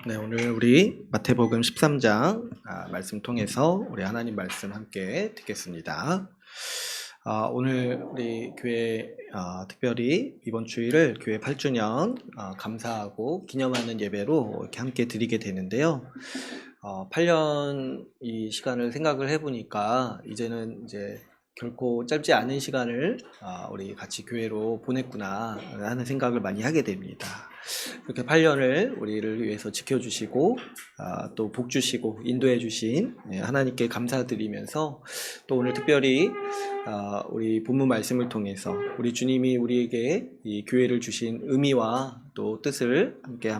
네, 오늘 우리 마태복음 13장 말씀 통해서 우리 하나님 말씀 함께 듣겠습니다. 오늘 우리 교회 특별히 이번 주일을 교회 8주년 감사하고 기념하는 예배로 이렇게 함께 드리게 되는데요. 8년 이 시간을 생각을 해보니까 이제는 이제 결코 짧지 않은 시간을 우리 같이 교회로 보냈구나 하는 생각을 많이 하게 됩니다. 이렇게 8년을 우리를 위해서 지켜주시고 또 복 주시고 인도해 주신 하나님께 감사드리면서 또 오늘 특별히 우리 본문 말씀을 통해서 우리 주님이 우리에게 이 교회를 주신 의미와 또 뜻을 함께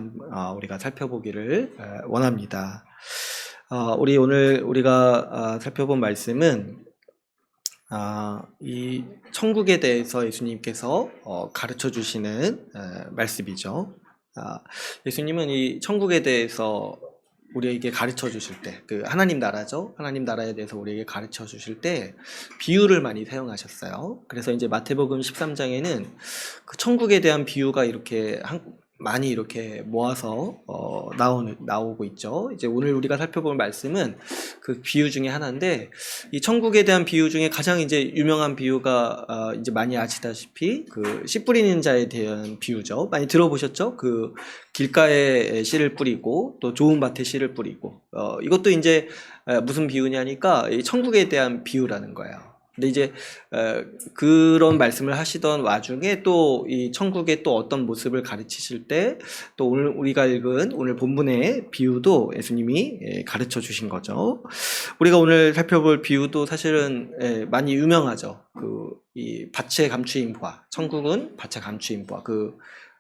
우리가 살펴보기를 원합니다. 우리 오늘 우리가 살펴본 말씀은 이 천국에 대해서 예수님께서 가르쳐 주시는 말씀이죠. 예수님은 이 천국에 대해서 우리에게 가르쳐 주실 때, 그 하나님 나라죠. 하나님 나라에 대해서 우리에게 가르쳐 주실 때 비유를 많이 사용하셨어요. 그래서 이제 마태복음 13장에는 그 천국에 대한 비유가 이렇게 많이 이렇게 모아서 나오고 있죠. 이제 오늘 우리가 살펴볼 말씀은 그 비유 중에 하나인데, 이 천국에 대한 비유 중에 가장 이제 유명한 비유가 이제 많이 아시다시피 그 씨 뿌리는 자에 대한 비유죠. 많이 들어보셨죠? 그 길가에 씨를 뿌리고 또 좋은 밭에 씨를 뿌리고 이것도 이제 무슨 비유냐니까 이 천국에 대한 비유라는 거예요. 근데 이제 그런 말씀을 하시던 와중에 또 이 천국의 또 어떤 모습을 가르치실 때 또 오늘 우리가 읽은 오늘 본문의 비유도 예수님이 가르쳐 주신 거죠. 우리가 오늘 살펴볼 비유도 사실은 많이 유명하죠. 이 밭의 감추인 보화, 천국은 밭의 감추인 보화,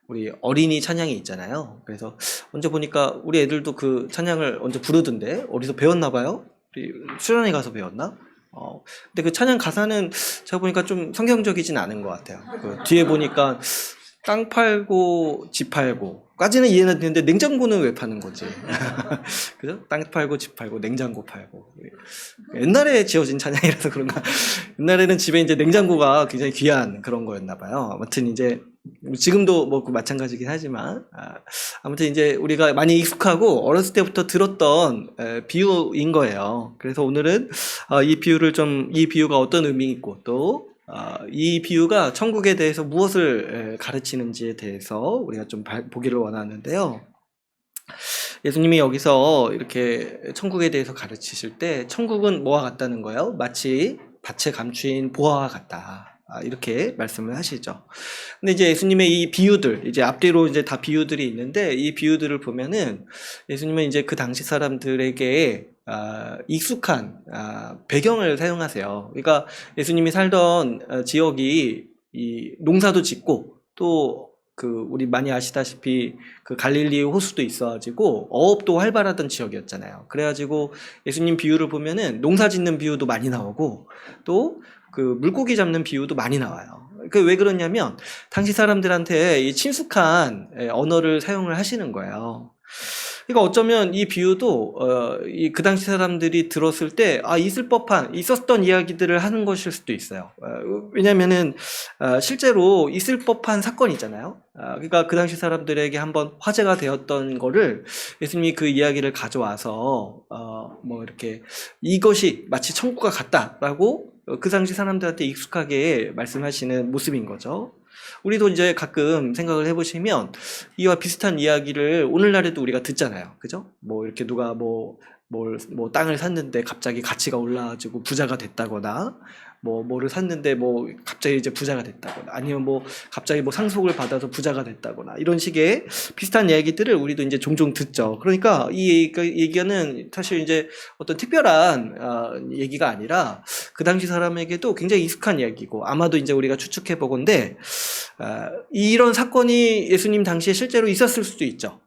우리 어린이 찬양이 있잖아요. 그래서 언제 보니까 우리 애들도 그 찬양을 언제 부르던데 어디서 배웠나 봐요? 수련회 가서 배웠나? 근데 그 찬양 가사는 제가 보니까 좀 성경적이진 않은 것 같아요. 그 뒤에 보니까 땅 팔고 집 팔고 까지는 이해는 되는데 냉장고는 왜 파는 거지? 그죠? 땅 팔고 집 팔고 냉장고 팔고. 옛날에 지어진 찬양이라서 그런가? 옛날에는 집에 이제 냉장고가 굉장히 귀한 그런 거였나 봐요. 아무튼 이제 지금도 뭐 마찬가지긴 하지만 아무튼 이제 우리가 많이 익숙하고 어렸을 때부터 들었던 비유인 거예요. 그래서 오늘은 이 비유가 어떤 의미 있고 또 이 비유가 천국에 대해서 무엇을 가르치는지에 대해서 우리가 좀 보기를 원하는데요. 예수님이 여기서 이렇게 천국에 대해서 가르치실 때 천국은 뭐와 같다는 거예요? 마치 밭에 감추인 보화와 같다. 이렇게 말씀을 하시죠. 근데 이제 예수님의 이 비유들, 이제 앞뒤로 이제 다 비유들이 있는데 이 비유들을 보면은 예수님은 이제 그 당시 사람들에게 익숙한 배경을 사용하세요. 그러니까 예수님이 살던 지역이 이 농사도 짓고 또 우리 많이 아시다시피 그 갈릴리 호수도 있어가지고 어업도 활발하던 지역이었잖아요. 그래가지고 예수님 비유를 보면은 농사 짓는 비유도 많이 나오고 또 그 물고기 잡는 비유도 많이 나와요. 왜 그러냐면 당시 사람들한테 이 친숙한 언어를 사용을 하시는 거예요. 그러니까 어쩌면 이 비유도 그 당시 사람들이 들었을 때 있었던 이야기들을 하는 것일 수도 있어요. 왜냐면은 실제로 있을 법한 사건이잖아요. 그러니까 그 당시 사람들에게 한번 화제가 되었던 거를 예수님이 그 이야기를 가져와서 뭐 이렇게 이것이 마치 천국과 같다라고 그 당시 사람들한테 익숙하게 말씀하시는 모습인 거죠. 우리도 이제 가끔 생각을 해보시면 이와 비슷한 이야기를 오늘날에도 우리가 듣잖아요. 그죠? 뭐 이렇게 누가 뭐 땅을 샀는데 갑자기 가치가 올라가지고 부자가 됐다거나 뭐를 샀는데 뭐 갑자기 이제 부자가 됐다거나 아니면 뭐 갑자기 뭐 상속을 받아서 부자가 됐다거나 이런 식의 비슷한 이야기들을 우리도 이제 종종 듣죠. 그러니까 이 얘기는 사실 이제 어떤 특별한 얘기가 아니라 그 당시 사람에게도 굉장히 익숙한 이야기고 아마도 이제 우리가 추측해 보건데 이런 사건이 예수님 당시에 실제로 있었을 수도 있죠.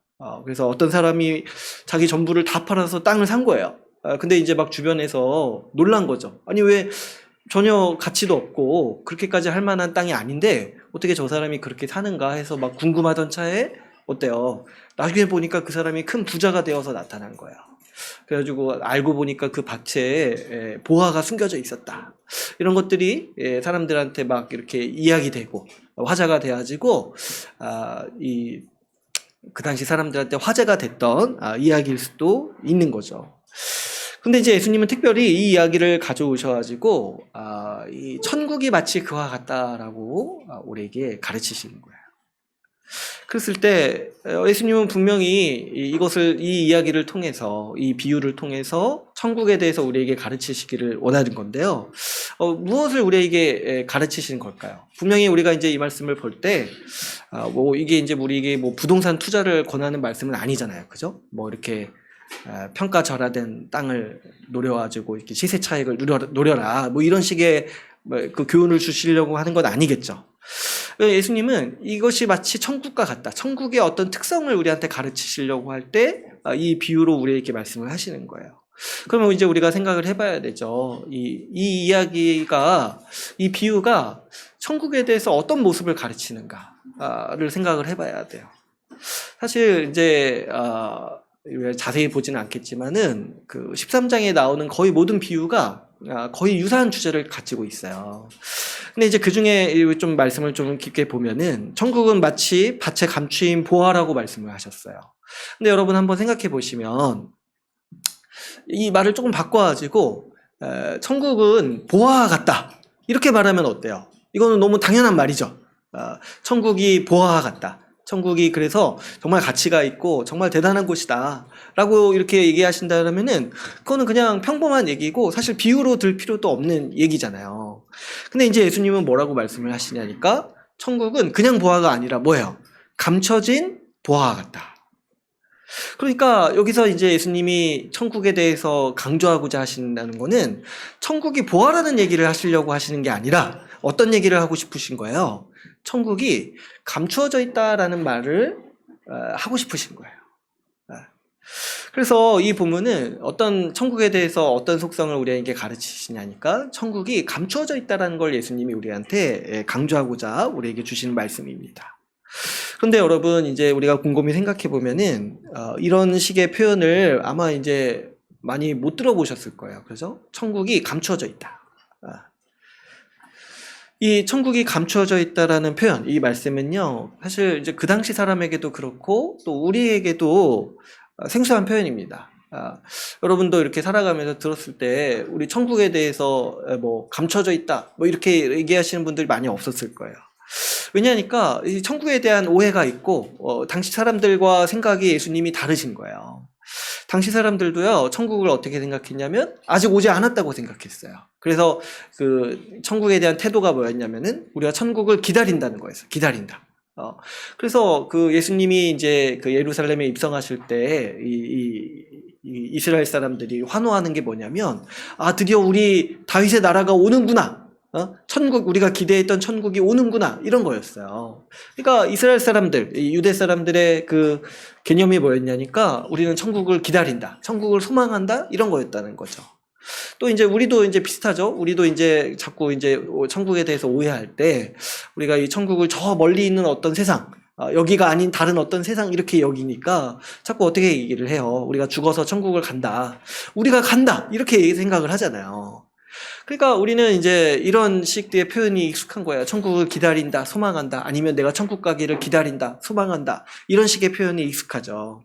그래서 어떤 사람이 자기 전부를 다 팔아서 땅을 산 거예요. 근데 이제 막 주변에서 놀란 거죠. 아니 왜 전혀 가치도 없고 그렇게까지 할 만한 땅이 아닌데 어떻게 저 사람이 그렇게 사는가 해서 막 궁금하던 차에 어때요? 나중에 보니까 그 사람이 큰 부자가 되어서 나타난 거예요. 그래가지고 알고 보니까 그 밭에 보화가 숨겨져 있었다. 이런 것들이 사람들한테 막 이렇게 이야기되고 화제가 돼가지고 그 당시 사람들한테 화제가 됐던 이야기일 수도 있는 거죠. 근데 이제 예수님은 특별히 이 이야기를 가져오셔가지고 이 천국이 마치 그와 같다라고 우리에게 가르치시는 거예요. 그랬을 때 예수님은 분명히 이 이야기를 통해서, 이 비유를 통해서 천국에 대해서 우리에게 가르치시기를 원하는 건데요. 무엇을 우리에게 가르치시는 걸까요? 분명히 우리가 이제 이 말씀을 볼 때, 이게 이제 우리에게 부동산 투자를 권하는 말씀은 아니잖아요. 그죠? 이렇게 평가절하된 땅을 노려가지고 이렇게 시세 차익을 노려라. 이런 식의 그 교훈을 주시려고 하는 건 아니겠죠. 예수님은 이것이 마치 천국과 같다. 천국의 어떤 특성을 우리한테 가르치시려고 할 때 이 비유로 우리에게 말씀을 하시는 거예요. 그러면 이제 우리가 생각을 해봐야 되죠. 이 이야기가, 이 비유가 천국에 대해서 어떤 모습을 가르치는가를 생각을 해봐야 돼요. 사실 이제 자세히 보지는 않겠지만은 그 13장에 나오는 거의 모든 비유가 거의 유사한 주제를 가지고 있어요. 근데 이제 그 중에 좀 말씀을 좀 깊게 보면은 천국은 마치 밭에 감추인 보화라고 말씀을 하셨어요. 근데 여러분 한번 생각해 보시면 이 말을 조금 바꿔가지고 천국은 보화와 같다 이렇게 말하면 어때요? 이거는 너무 당연한 말이죠. 천국이 보화와 같다. 천국이 그래서 정말 가치가 있고 정말 대단한 곳이다 라고 이렇게 얘기하신다면은 그거는 그냥 평범한 얘기고 사실 비유로 들 필요도 없는 얘기잖아요. 근데 이제 예수님은 뭐라고 말씀을 하시냐니까 천국은 그냥 보화가 아니라 뭐예요? 감춰진 보화와 같다. 그러니까 여기서 이제 예수님이 천국에 대해서 강조하고자 하신다는 거는 천국이 보화라는 얘기를 하시려고 하시는 게 아니라 어떤 얘기를 하고 싶으신 거예요? 천국이 감추어져 있다라는 말을 하고 싶으신 거예요. 그래서 이 본문은 어떤 천국에 대해서 어떤 속성을 우리에게 가르치시냐니까 천국이 감추어져 있다라는 걸 예수님이 우리한테 강조하고자 우리에게 주시는 말씀입니다. 그런데 여러분 이제 우리가 곰곰이 생각해 보면은 이런 식의 표현을 아마 이제 많이 못 들어보셨을 거예요. 그래서 천국이 감추어져 있다. 이 천국이 감추어져 있다라는 표현, 이 말씀은요, 사실 이제 그 당시 사람에게도 그렇고 또 우리에게도 생소한 표현입니다. 여러분도 이렇게 살아가면서 들었을 때 우리 천국에 대해서 감춰져 있다, 이렇게 얘기하시는 분들이 많이 없었을 거예요. 왜냐하니까 이 천국에 대한 오해가 있고 당시 사람들과 생각이 예수님이 다르신 거예요. 당시 사람들도요, 천국을 어떻게 생각했냐면 아직 오지 않았다고 생각했어요. 그래서 그 천국에 대한 태도가 뭐였냐면은 우리가 천국을 기다린다는 거였어요. 기다린다. 그래서 그 예수님이 이제 그 예루살렘에 입성하실 때 이스라엘 사람들이 환호하는 게 뭐냐면 드디어 우리 다윗의 나라가 오는구나. 천국, 우리가 기대했던 천국이 오는구나 이런 거였어요. 그러니까 이스라엘 사람들, 유대 사람들의 그 개념이 뭐였냐니까 우리는 천국을 기다린다, 천국을 소망한다 이런 거였다는 거죠. 또 이제 우리도 이제 비슷하죠. 우리도 이제 자꾸 이제 천국에 대해서 오해할 때 우리가 이 천국을 저 멀리 있는 어떤 세상, 여기가 아닌 다른 어떤 세상 이렇게 여기니까 자꾸 어떻게 얘기를 해요. 우리가 죽어서 천국을 간다, 우리가 간다 이렇게 생각을 하잖아요. 그러니까 우리는 이제 이런 식의 표현이 익숙한 거예요. 천국을 기다린다, 소망한다, 아니면 내가 천국 가기를 기다린다, 소망한다 이런 식의 표현이 익숙하죠.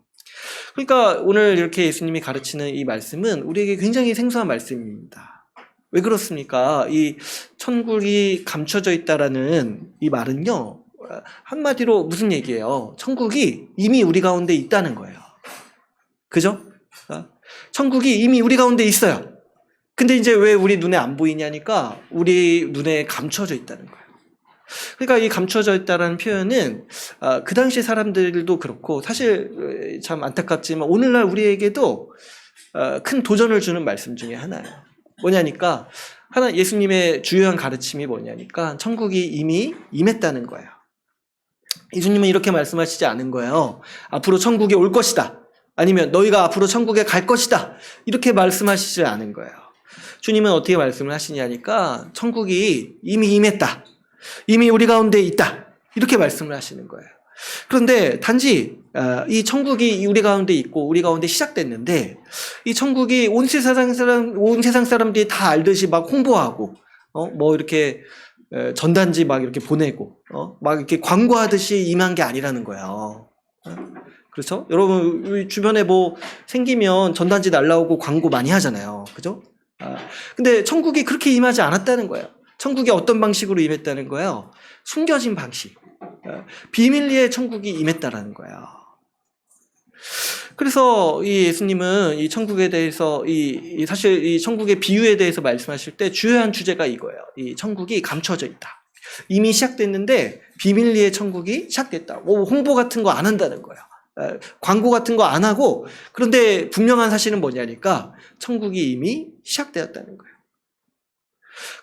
그러니까 오늘 이렇게 예수님이 가르치는 이 말씀은 우리에게 굉장히 생소한 말씀입니다. 왜 그렇습니까? 이 천국이 감춰져 있다라는 이 말은요, 한마디로 무슨 얘기예요? 천국이 이미 우리 가운데 있다는 거예요. 그죠? 천국이 이미 우리 가운데 있어요. 근데 이제 왜 우리 눈에 안 보이냐니까 우리 눈에 감춰져 있다는 거예요. 그러니까 이 감춰져 있다는 표현은 그 당시 사람들도 그렇고 사실 참 안타깝지만 오늘날 우리에게도 큰 도전을 주는 말씀 중에 하나예요. 뭐냐니까 예수님의 주요한 가르침이 뭐냐니까 천국이 이미 임했다는 거예요. 예수님은 이렇게 말씀하시지 않은 거예요. 앞으로 천국이 올 것이다, 아니면 너희가 앞으로 천국에 갈 것이다 이렇게 말씀하시지 않은 거예요. 주님은 어떻게 말씀을 하시냐니까 천국이 이미 임했다, 이미 우리 가운데 있다 이렇게 말씀을 하시는 거예요. 그런데 단지 이 천국이 우리 가운데 있고 우리 가운데 시작됐는데 이 천국이 온 세상 사람들이 다 알듯이 막 홍보하고 이렇게 전단지 막 이렇게 보내고 막 이렇게 광고하듯이 임한 게 아니라는 거예요. 그렇죠? 여러분 우리 주변에 뭐 생기면 전단지 날라오고 광고 많이 하잖아요. 그죠? 근데 천국이 그렇게 임하지 않았다는 거예요. 천국이 어떤 방식으로 임했다는 거예요? 숨겨진 방식. 비밀리에 천국이 임했다라는 거예요. 그래서 이 예수님은 이 천국에 대해서 사실 이 천국의 비유에 대해서 말씀하실 때 주요한 주제가 이거예요. 이 천국이 감춰져 있다. 이미 시작됐는데 비밀리에 천국이 시작됐다. 뭐 홍보 같은 거 안 한다는 거예요. 광고 같은 거 안 하고, 그런데 분명한 사실은 뭐냐니까 천국이 이미 시작되었다는 거예요.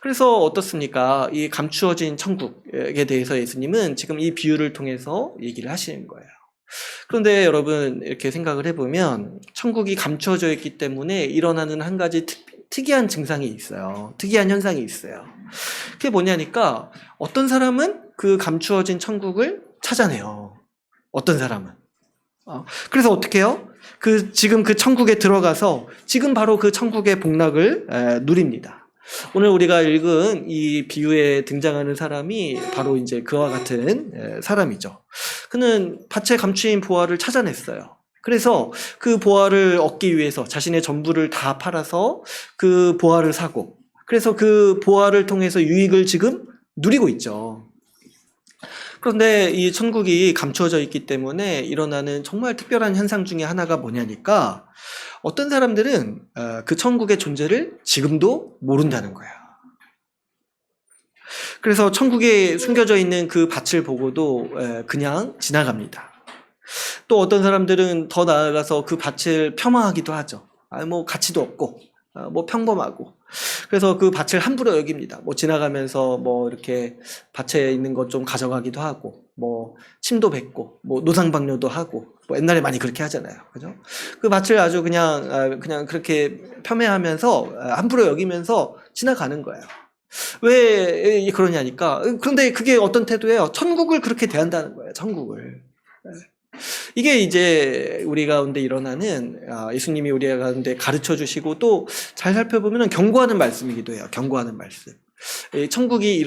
그래서 어떻습니까? 이 감추어진 천국에 대해서 예수님은 지금 이 비유를 통해서 얘기를 하시는 거예요. 그런데 여러분 이렇게 생각을 해보면 천국이 감추어져 있기 때문에 일어나는 한 가지 특이한 증상이 있어요. 특이한 현상이 있어요. 그게 뭐냐니까 어떤 사람은 그 감추어진 천국을 찾아내요. 어떤 사람은. 그래서 어떻게 해요? 지금 그 천국에 들어가서 지금 바로 그 천국의 복락을 누립니다. 오늘 우리가 읽은 이 비유에 등장하는 사람이 바로 이제 그와 같은 사람이죠. 그는 밭에 감추인 보화를 찾아냈어요. 그래서 그 보화를 얻기 위해서 자신의 전부를 다 팔아서 그 보화를 사고, 그래서 그 보화를 통해서 유익을 지금 누리고 있죠. 그런데 이 천국이 감추어져 있기 때문에 일어나는 정말 특별한 현상 중에 하나가 뭐냐니까 어떤 사람들은 그 천국의 존재를 지금도 모른다는 거야. 그래서 천국에 숨겨져 있는 그 밭을 보고도 그냥 지나갑니다. 또 어떤 사람들은 더 나아가서 그 밭을 폄하하기도 하죠. 뭐 가치도 없고 뭐 평범하고. 그래서 그 밭을 함부로 여깁니다. 뭐 지나가면서 뭐 이렇게 밭에 있는 것 좀 가져가기도 하고, 뭐 침도 뱉고, 뭐 노상방뇨도 하고, 뭐 옛날에 많이 그렇게 하잖아요. 그죠? 그 밭을 아주 그냥 그렇게 폄훼하면서 함부로 여기면서 지나가는 거예요. 왜 그러냐니까. 그런데 그게 어떤 태도예요? 천국을 그렇게 대한다는 거예요. 천국을. 이게 이제 우리 가운데 일어나는 예수님이 우리 가운데 가르쳐 주시고 또 잘 살펴보면 경고하는 말씀이기도 해요. 경고하는 말씀. 천국이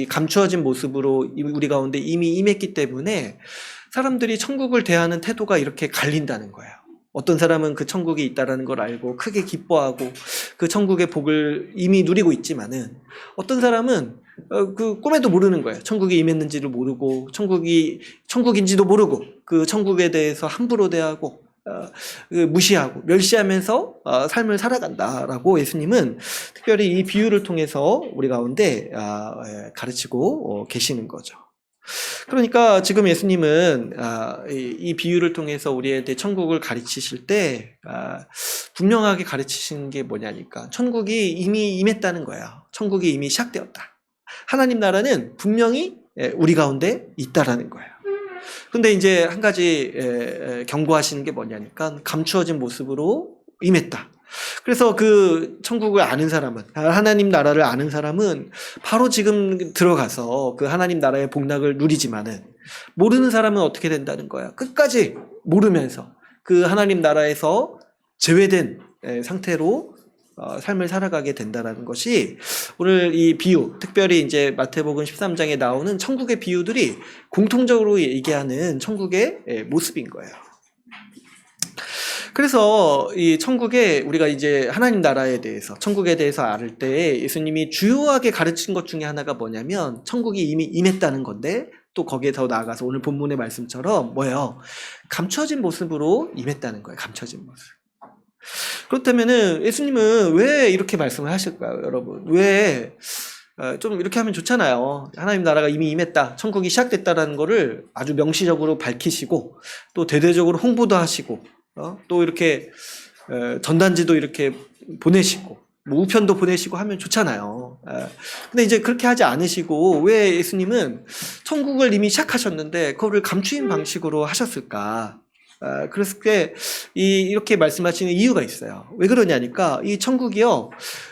감추어진 모습으로 우리 가운데 이미 임했기 때문에 사람들이 천국을 대하는 태도가 이렇게 갈린다는 거예요. 어떤 사람은 그 천국이 있다라는 걸 알고 크게 기뻐하고 그 천국의 복을 이미 누리고 있지만은 어떤 사람은 그 꿈에도 모르는 거예요. 천국이 임했는지를 모르고 천국인지도 모르고 그 천국에 대해서 함부로 대하고 무시하고 멸시하면서 삶을 살아간다라고 예수님은 특별히 이 비유를 통해서 우리 가운데 가르치고 계시는 거죠. 그러니까 지금 예수님은 이 비유를 통해서 우리한테 천국을 가르치실 때 분명하게 가르치시는 게 뭐냐니까 천국이 이미 임했다는 거예요. 천국이 이미 시작되었다. 하나님 나라는 분명히 우리 가운데 있다라는 거예요. 근데 이제 한 가지 경고하시는 게 뭐냐니까 감추어진 모습으로 임했다. 그래서 그 천국을 아는 사람은, 하나님 나라를 아는 사람은 바로 지금 들어가서 그 하나님 나라의 복락을 누리지만은 모르는 사람은 어떻게 된다는 거야? 끝까지 모르면서 그 하나님 나라에서 제외된 상태로 삶을 살아가게 된다는 것이 오늘 이 비유, 특별히 이제 마태복음 13장에 나오는 천국의 비유들이 공통적으로 얘기하는 천국의 모습인 거예요. 그래서 이 천국에 우리가 이제 하나님 나라에 대해서, 천국에 대해서 알을 때 예수님이 주요하게 가르친 것 중에 하나가 뭐냐면 천국이 이미 임했다는 건데 또 거기에 더 나아가서 오늘 본문의 말씀처럼 뭐예요? 감춰진 모습으로 임했다는 거예요. 감춰진 모습. 그렇다면은 예수님은 왜 이렇게 말씀을 하실까요, 여러분? 왜 좀 이렇게 하면 좋잖아요. 하나님 나라가 이미 임했다, 천국이 시작됐다라는 거를 아주 명시적으로 밝히시고 또 대대적으로 홍보도 하시고 또 이렇게 전단지도 이렇게 보내시고 뭐 우편도 보내시고 하면 좋잖아요. 근데 이제 그렇게 하지 않으시고 왜 예수님은 천국을 이미 시작하셨는데 그거를 감추인 방식으로 하셨을까? 그래서 이렇게 말씀하시는 이유가 있어요. 왜 그러냐니까 이 천국이요,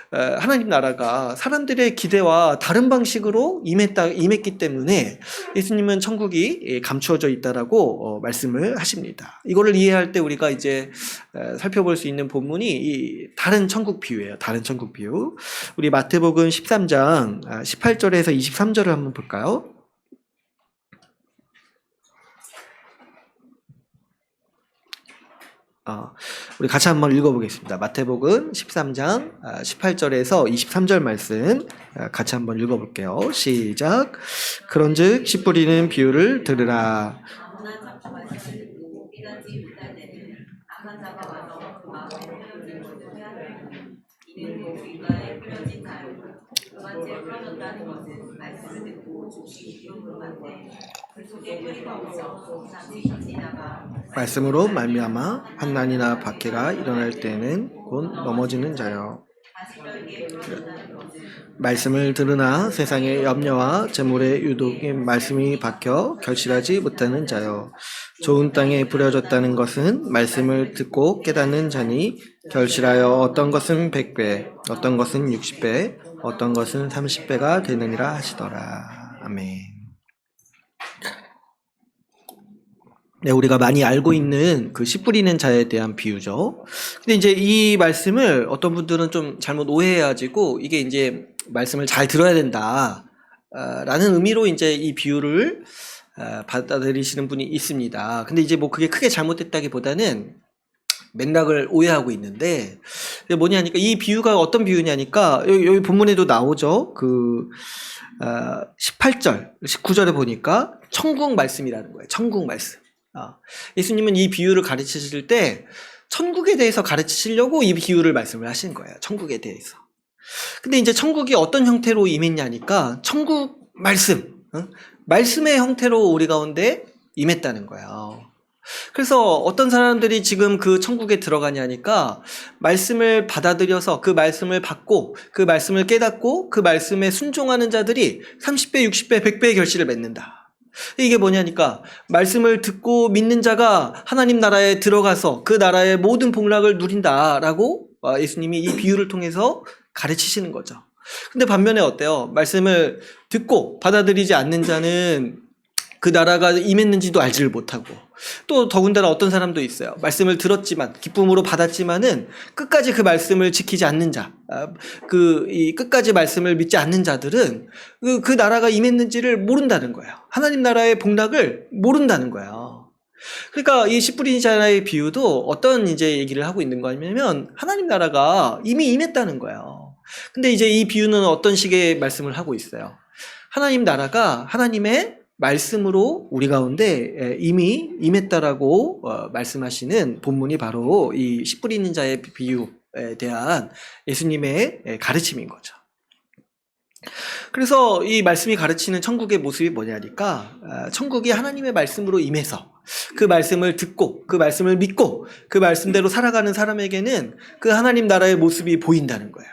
하나님 나라가 사람들의 기대와 다른 방식으로 임했기 때문에 예수님은 천국이 감추어져 있다라고 말씀을 하십니다. 이거를 이해할 때 우리가 이제 살펴볼 수 있는 본문이 이 다른 천국 비유예요. 다른 천국 비유. 우리 마태복음 13장 18절에서 23절을 한번 볼까요? 우리 같이 한번 읽어보겠습니다. 마태복음 13장 18절에서 23절 말씀 같이 한번 읽어볼게요. 시작. 그런즉 씨 뿌리는 비유를 들으라. 말씀으로 말미암아 환난이나 박해가 일어날 때는 곧 넘어지는 자요. 말씀을 들으나 세상의 염려와 재물의 유독에 말씀이 박혀 결실하지 못하는 자요. 좋은 땅에 뿌려졌다는 것은 말씀을 듣고 깨닫는 자니 결실하여 어떤 것은 100배, 어떤 것은 60배, 어떤 것은 30배가 되느니라 하시더라. 아멘. 네, 우리가 많이 알고 있는 그 씨 뿌리는 자에 대한 비유죠. 근데 이제 이 말씀을 어떤 분들은 좀 잘못 오해해가지고 이게 이제 말씀을 잘 들어야 된다, 라는 의미로 이제 이 비유를 받아들이시는 분이 있습니다. 근데 이제 뭐 그게 크게 잘못됐다기보다는 맥락을 오해하고 있는데, 뭐냐니까 이 비유가 어떤 비유냐니까 여기 본문에도 나오죠. 그 18절, 19절에 보니까 천국 말씀이라는 거예요. 천국 말씀. 예수님은 이 비유를 가르치실 때 천국에 대해서 가르치시려고 이 비유를 말씀을 하신 거예요. 천국에 대해서. 근데 이제 천국이 어떤 형태로 임했냐니까 천국 말씀, 말씀의 형태로 우리 가운데 임했다는 거예요. 그래서 어떤 사람들이 지금 그 천국에 들어가냐니까 말씀을 받아들여서 그 말씀을 받고 그 말씀을 깨닫고 그 말씀에 순종하는 자들이 30배, 60배, 100배의 결실을 맺는다. 이게 뭐냐니까 말씀을 듣고 믿는 자가 하나님 나라에 들어가서 그 나라의 모든 복락을 누린다라고 예수님이 이 비유를 통해서 가르치시는 거죠. 근데 반면에 어때요? 말씀을 듣고 받아들이지 않는 자는 그 나라가 임했는지도 알지를 못하고, 또 더군다나 어떤 사람도 있어요. 말씀을 들었지만 기쁨으로 받았지만은 끝까지 그 말씀을 지키지 않는 자, 끝까지 말씀을 믿지 않는 자들은 그 나라가 임했는지를 모른다는 거예요. 하나님 나라의 복락을 모른다는 거예요. 그러니까 이 씨 뿌리는 자의 비유도 어떤 이제 얘기를 하고 있는 거냐면 하나님 나라가 이미 임했다는 거예요. 근데 이제 이 비유는 어떤 식의 말씀을 하고 있어요. 하나님 나라가 하나님의 말씀으로 우리 가운데 이미 임했다라고 말씀하시는 본문이 바로 이 씨 뿌리는 자의 비유에 대한 예수님의 가르침인 거죠. 그래서 이 말씀이 가르치는 천국의 모습이 뭐냐니까 천국이 하나님의 말씀으로 임해서 그 말씀을 듣고 그 말씀을 믿고 그 말씀대로 살아가는 사람에게는 그 하나님 나라의 모습이 보인다는 거예요.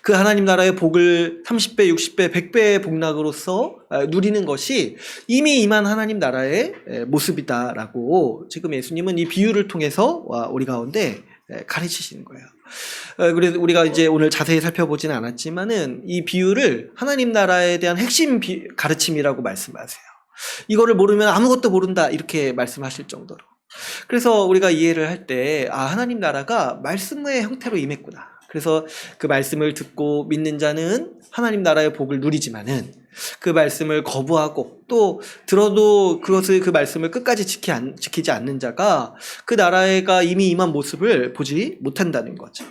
그 하나님 나라의 복을 30배, 60배, 100배의 복락으로서 누리는 것이 이미 임한 하나님 나라의 모습이다라고 지금 예수님은 이 비유를 통해서 우리 가운데 가르치시는 거예요. 그래서 우리가 이제 오늘 자세히 살펴보지는 않았지만은 이 비유를 하나님 나라에 대한 핵심 가르침이라고 말씀하세요. 이거를 모르면 아무것도 모른다 이렇게 말씀하실 정도로. 그래서 우리가 이해를 할 때 하나님 나라가 말씀의 형태로 임했구나. 그래서 그 말씀을 듣고 믿는 자는 하나님 나라의 복을 누리지만은 그 말씀을 거부하고 또 들어도 그 말씀을 끝까지 지키지 않는 자가 그 나라가 이미 임한 모습을 보지 못한다는 거죠.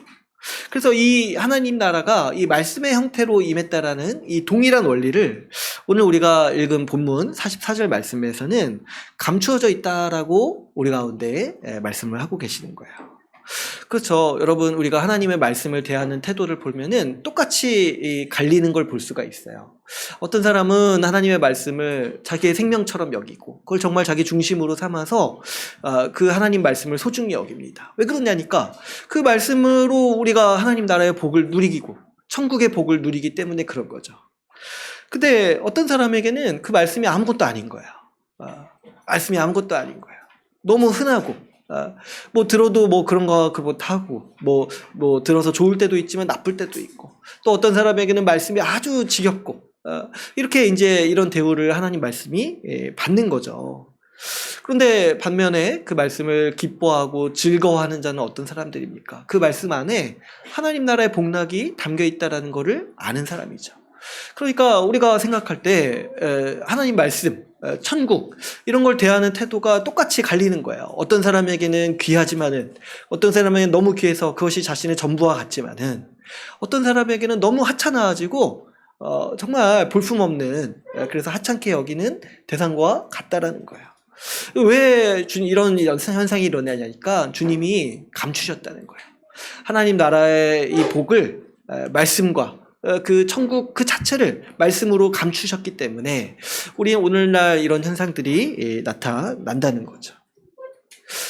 그래서 이 하나님 나라가 이 말씀의 형태로 임했다라는 이 동일한 원리를 오늘 우리가 읽은 본문 44절 말씀에서는 감추어져 있다라고 우리 가운데 말씀을 하고 계시는 거예요. 그렇죠. 여러분, 우리가 하나님의 말씀을 대하는 태도를 보면은 똑같이 갈리는 걸 볼 수가 있어요. 어떤 사람은 하나님의 말씀을 자기의 생명처럼 여기고 그걸 정말 자기 중심으로 삼아서 그 하나님 말씀을 소중히 여깁니다. 왜 그러냐니까 그 말씀으로 우리가 하나님 나라의 복을 누리고 천국의 복을 누리기 때문에 그런 거죠. 근데 어떤 사람에게는 그 말씀이 아무것도 아닌 거예요. 말씀이 아무것도 아닌 거예요. 너무 흔하고 뭐 들어도 뭐 그런 거 그거 타고 뭐 들어서 좋을 때도 있지만 나쁠 때도 있고, 또 어떤 사람에게는 말씀이 아주 지겹고 이렇게 이제 이런 대우를 하나님 말씀이 받는 거죠. 그런데 반면에 그 말씀을 기뻐하고 즐거워하는 자는 어떤 사람들입니까? 그 말씀 안에 하나님 나라의 복락이 담겨 있다라는 것을 아는 사람이죠. 그러니까 우리가 생각할 때 하나님 말씀, 천국 이런 걸 대하는 태도가 똑같이 갈리는 거예요. 어떤 사람에게는 귀하지만은, 어떤 사람에게는 너무 귀해서 그것이 자신의 전부와 같지만은, 어떤 사람에게는 너무 하찮아가지고 정말 볼품없는, 그래서 하찮게 여기는 대상과 같다라는 거예요. 왜 이런 현상이 일어나냐니까 주님이 감추셨다는 거예요. 하나님 나라의 이 복을 말씀과 그 천국 그 자체를 말씀으로 감추셨기 때문에 우리 오늘날 이런 현상들이 나타난다는 거죠.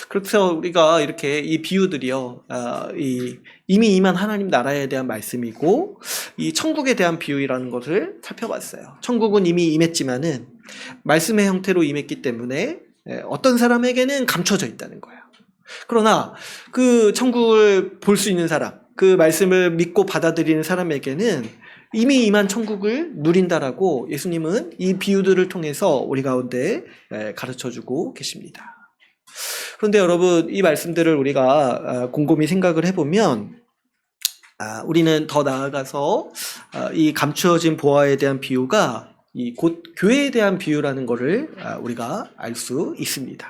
그래서 우리가 이렇게 이 비유들이요, 이미 임한 하나님 나라에 대한 말씀이고 이 천국에 대한 비유라는 것을 살펴봤어요. 천국은 이미 임했지만은 말씀의 형태로 임했기 때문에 어떤 사람에게는 감춰져 있다는 거예요. 그러나 그 천국을 볼 수 있는 사람, 그 말씀을 믿고 받아들이는 사람에게는 이미 임한 천국을 누린다라고 예수님은 이 비유들을 통해서 우리 가운데 가르쳐주고 계십니다. 그런데 여러분, 이 말씀들을 우리가 곰곰이 생각을 해보면 우리는 더 나아가서 이 감추어진 보화에 대한 비유가 이 곧 교회에 대한 비유라는 것을 우리가 알 수 있습니다.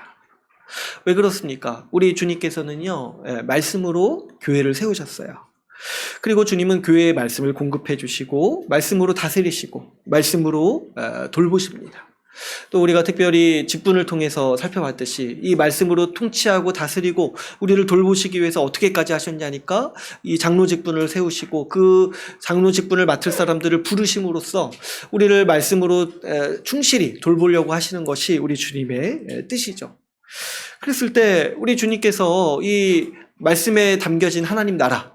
왜 그렇습니까? 우리 주님께서는요, 말씀으로 교회를 세우셨어요. 그리고 주님은 교회의 말씀을 공급해 주시고 말씀으로 다스리시고 말씀으로 돌보십니다. 또 우리가 특별히 직분을 통해서 살펴봤듯이 이 말씀으로 통치하고 다스리고 우리를 돌보시기 위해서 어떻게까지 하셨냐니까 이 장로 직분을 세우시고 그 장로 직분을 맡을 사람들을 부르심으로써 우리를 말씀으로 충실히 돌보려고 하시는 것이 우리 주님의 뜻이죠. 그랬을 때 우리 주님께서 이 말씀에 담겨진 하나님 나라,